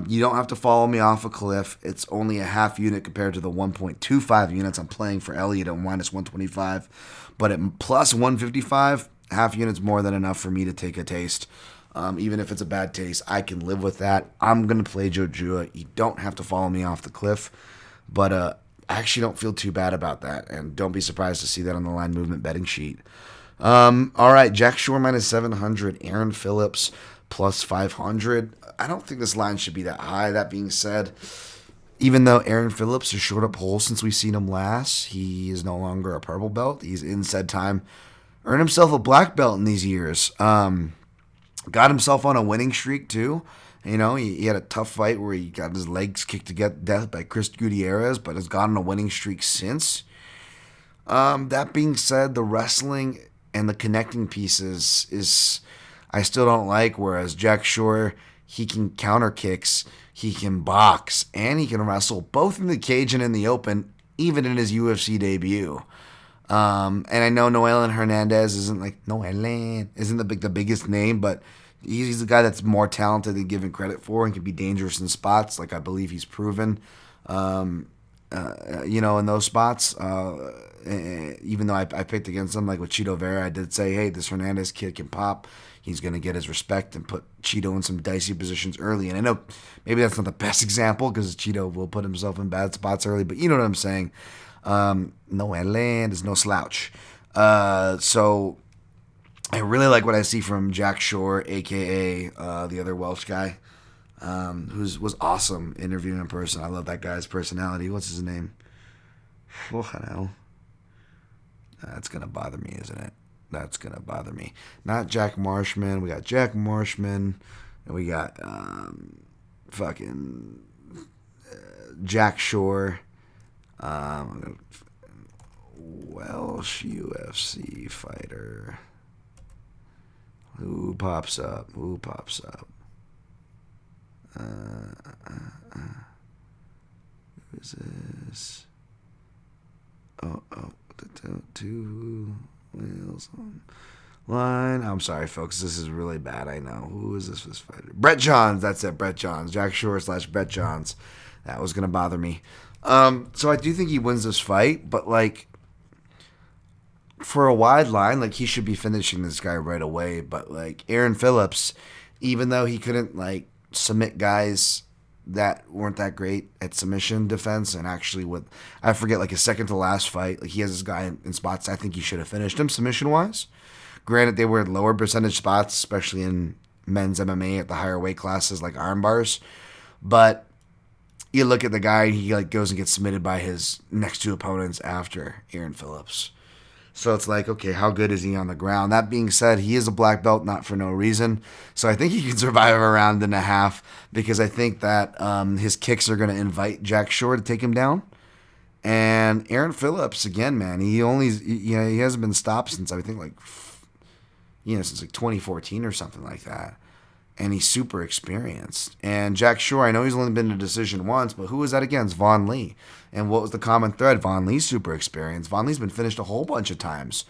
You don't have to follow me off a cliff. It's only a half unit compared to the 1.25 units I'm playing for Elliott at minus 125. But at plus 155, half unit's more than enough for me to take a taste. Even if it's a bad taste, I can live with that. I'm going to play Jojua. You don't have to follow me off the cliff. But I actually don't feel too bad about that. And don't be surprised to see that on the line movement betting sheet. All right, Jack Shore minus 700, Aaron Phillips plus 500. I don't think this line should be that high. That being said, even though Aaron Phillips has short up holes since we've seen him last, he is no longer a purple belt. He's in said time earned himself a black belt in these years. Got himself on a winning streak too. He had a tough fight where he got his legs kicked to get death by Chris Gutierrez, but has gotten a winning streak since. That being said, the wrestling and the connecting pieces is I still don't like, whereas Jack Shore, he can counter kicks, he can box, and he can wrestle both in the cage and in the open, even in his UFC debut. And I know Noelan Hernandez isn't the biggest name, but he's the guy that's more talented than given credit for and can be dangerous in spots, like I believe he's proven. In those spots, even though I picked against him, like with Cheeto Vera, I did say, hey, this Hernandez kid can pop. He's going to get his respect and put Cheeto in some dicey positions early. And I know maybe that's not the best example because Cheeto will put himself in bad spots early, but you know what I'm saying. No Atlanta is no slouch. So I really like what I see from Jack Shore, a.k.a. The other Welsh guy. Was awesome interviewing in person. I love that guy's personality. What's his name? That's going to bother me, isn't it? That's going to bother me. Not Jack Marshman. We got Jack Marshman. And we got Jack Shore. Welsh UFC fighter. Who pops up? Who is this? Two wheels on line. I'm sorry, folks. This is really bad. I know. Who is this fighter? Brett Johns. That's it. Brett Johns. Jack Shore / Brett Johns. That was gonna bother me. So I do think he wins this fight, but like for a wide line, like he should be finishing this guy right away. But like Aaron Phillips, even though he couldn't like submit guys that weren't that great at submission defense, and actually with, I forget, like his second to last fight, like he has this guy in spots I think he should have finished him submission wise. Granted, they were lower percentage spots, especially in men's MMA at the higher weight classes like arm bars. But you look at the guy, he like goes and gets submitted by his next two opponents after Aaron Phillips. So it's like, okay, how good is he on the ground? That being said, he is a black belt, not for no reason. So I think he can survive a round and a half because I think that his kicks are going to invite Jack Shore to take him down. And Aaron Phillips, again, man, he hasn't been stopped since I think since 2014 or something like that. And he's super experienced. And Jack Shore, I know he's only been in a decision once, but who was that against? Vaughn Lee. And what was the common thread? Vaughn Lee's super experienced. Vaughn Lee's been finished a whole bunch of times,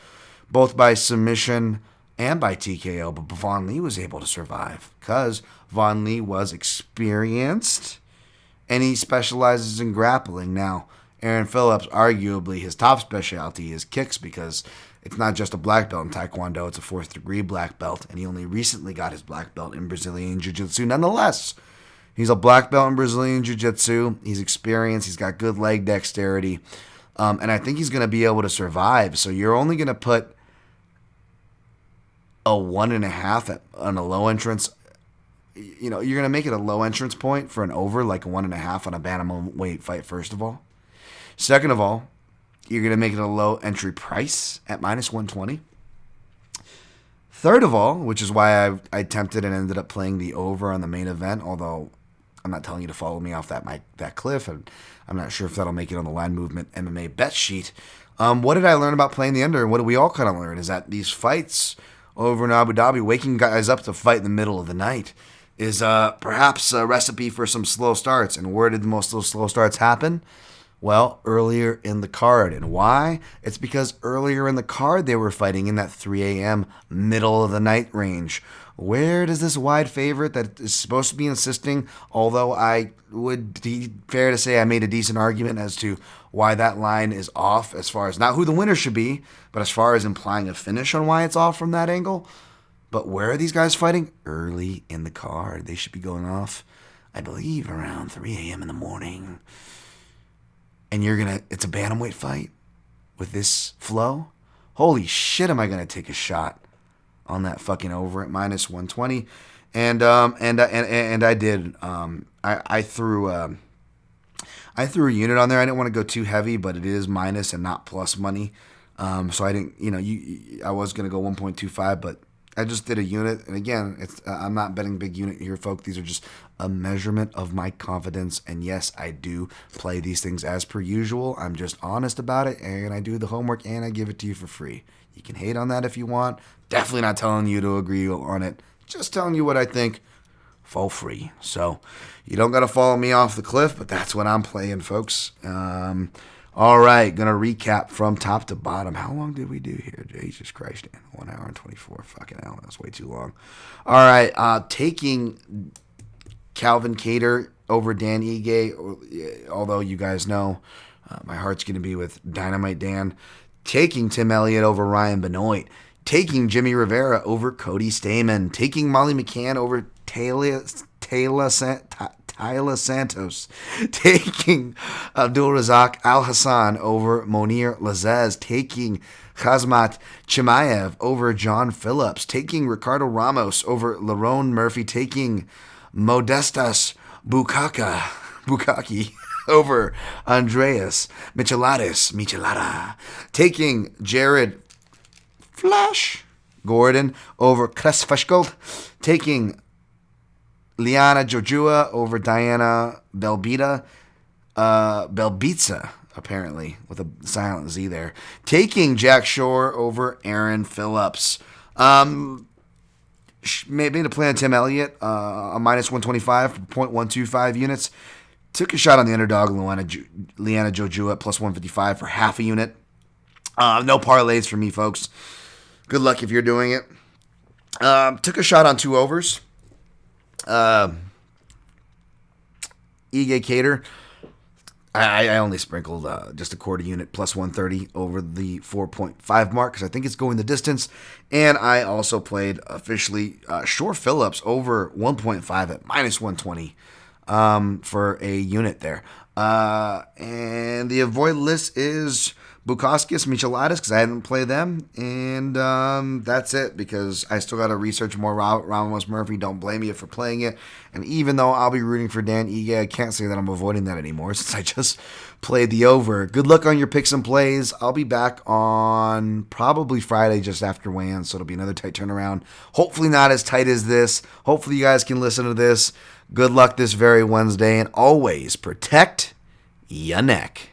both by submission and by TKO, but Vaughn Lee was able to survive because Vaughn Lee was experienced and he specializes in grappling. Now, Aaron Phillips, arguably his top specialty is kicks because it's not just a black belt in Taekwondo, it's a 4th degree black belt, and he only recently got his black belt in Brazilian Jiu-Jitsu. Nonetheless, he's a black belt in Brazilian Jiu-Jitsu. He's experienced. He's got good leg dexterity, and I think he's going to be able to survive. So you're only going to put a 1.5 on a low entrance. You're going to make it a low entrance point for an over, like a 1.5 on a bantamweight fight, first of all. Second of all, you're going to make it a low entry price at -120. Third of all, which is why I attempted and ended up playing the over on the main event, although I'm not telling you to follow me off that cliff, and I'm not sure if that'll make it on the Line Movement MMA bet sheet. What did I learn about playing the under, and what did we all kind of learn, is that these fights over in Abu Dhabi, waking guys up to fight in the middle of the night, is perhaps a recipe for some slow starts. And where did most of those slow starts happen? Well, earlier in the card. And why? It's because earlier in the card they were fighting in that 3 a.m. middle of the night range. Where does this wide favorite that is supposed to be insisting, although I would be fair to say I made a decent argument as to why that line is off as far as not who the winner should be, but as far as implying a finish on why it's off from that angle. But where are these guys fighting? Early in the card. They should be going off, I believe, around 3 a.m. in the morning. And it's a bantamweight fight with this flow? Holy shit, am I going to take a shot on that fucking over at -120? And I did. I threw a unit on there. I didn't want to go too heavy, but it is minus and not plus money. So I didn't, I was going to go 1.25, but I just did a unit. And again, I'm not betting big unit here, folks. These are just a measurement of my confidence. And yes, I do play these things as per usual. I'm just honest about it, and I do the homework, and I give it to you for free. You can hate on that if you want. Definitely not telling you to agree on it. Just telling you what I think for free. So you don't got to follow me off the cliff, but that's what I'm playing, folks. All right, going to recap from top to bottom. How long did we do here? Jesus Christ, man. 1 hour and 24. Fucking hell, that's way too long. All right, taking Calvin Kattar over Dan Ige, although you guys know my heart's going to be with Dynamite Dan. Taking Tim Elliott over Ryan Benoit. Taking Jimmie Rivera over Cody Stamann. Taking Molly McCann over Taylor Santos. Taking Abdulrazak Al-Hassan over Monir Lazez. Taking Khamzat Chimaev over John Phillips. Taking Ricardo Ramos over Lerone Murphy. Taking Modestas Bukaki over Andreas Michelada. Taking Jared Flash Gordon over Chris Fishgold. Taking Liana Jojua over Diana Belbitsa. apparently, with a silent Z there. Taking Jack Shore over Aaron Phillips. Maybe to play on Tim Elliott, a minus 125 for 0.125 units. Took a shot on the underdog, Liana Jojua at plus 155 for half a unit. No parlays for me, folks. Good luck if you're doing it. Took a shot on 2 overs. Ige Cater. I only sprinkled just a quarter unit plus 130 over the 4.5 mark because I think it's going the distance. And I also played officially Shore Phillips over 1.5 at minus 120 for a unit there. And the avoid list is Bukauskas, Michelatis, because I didn't play them. And that's it, because I still got to research more Ramos Murphy. Don't blame you for playing it. And even though I'll be rooting for Dan Ige, I can't say that I'm avoiding that anymore since I just played the over. Good luck on your picks and plays. I'll be back on probably Friday just after weigh-in, so it'll be another tight turnaround. Hopefully not as tight as this. Hopefully you guys can listen to this. Good luck this very Wednesday, and always protect your neck.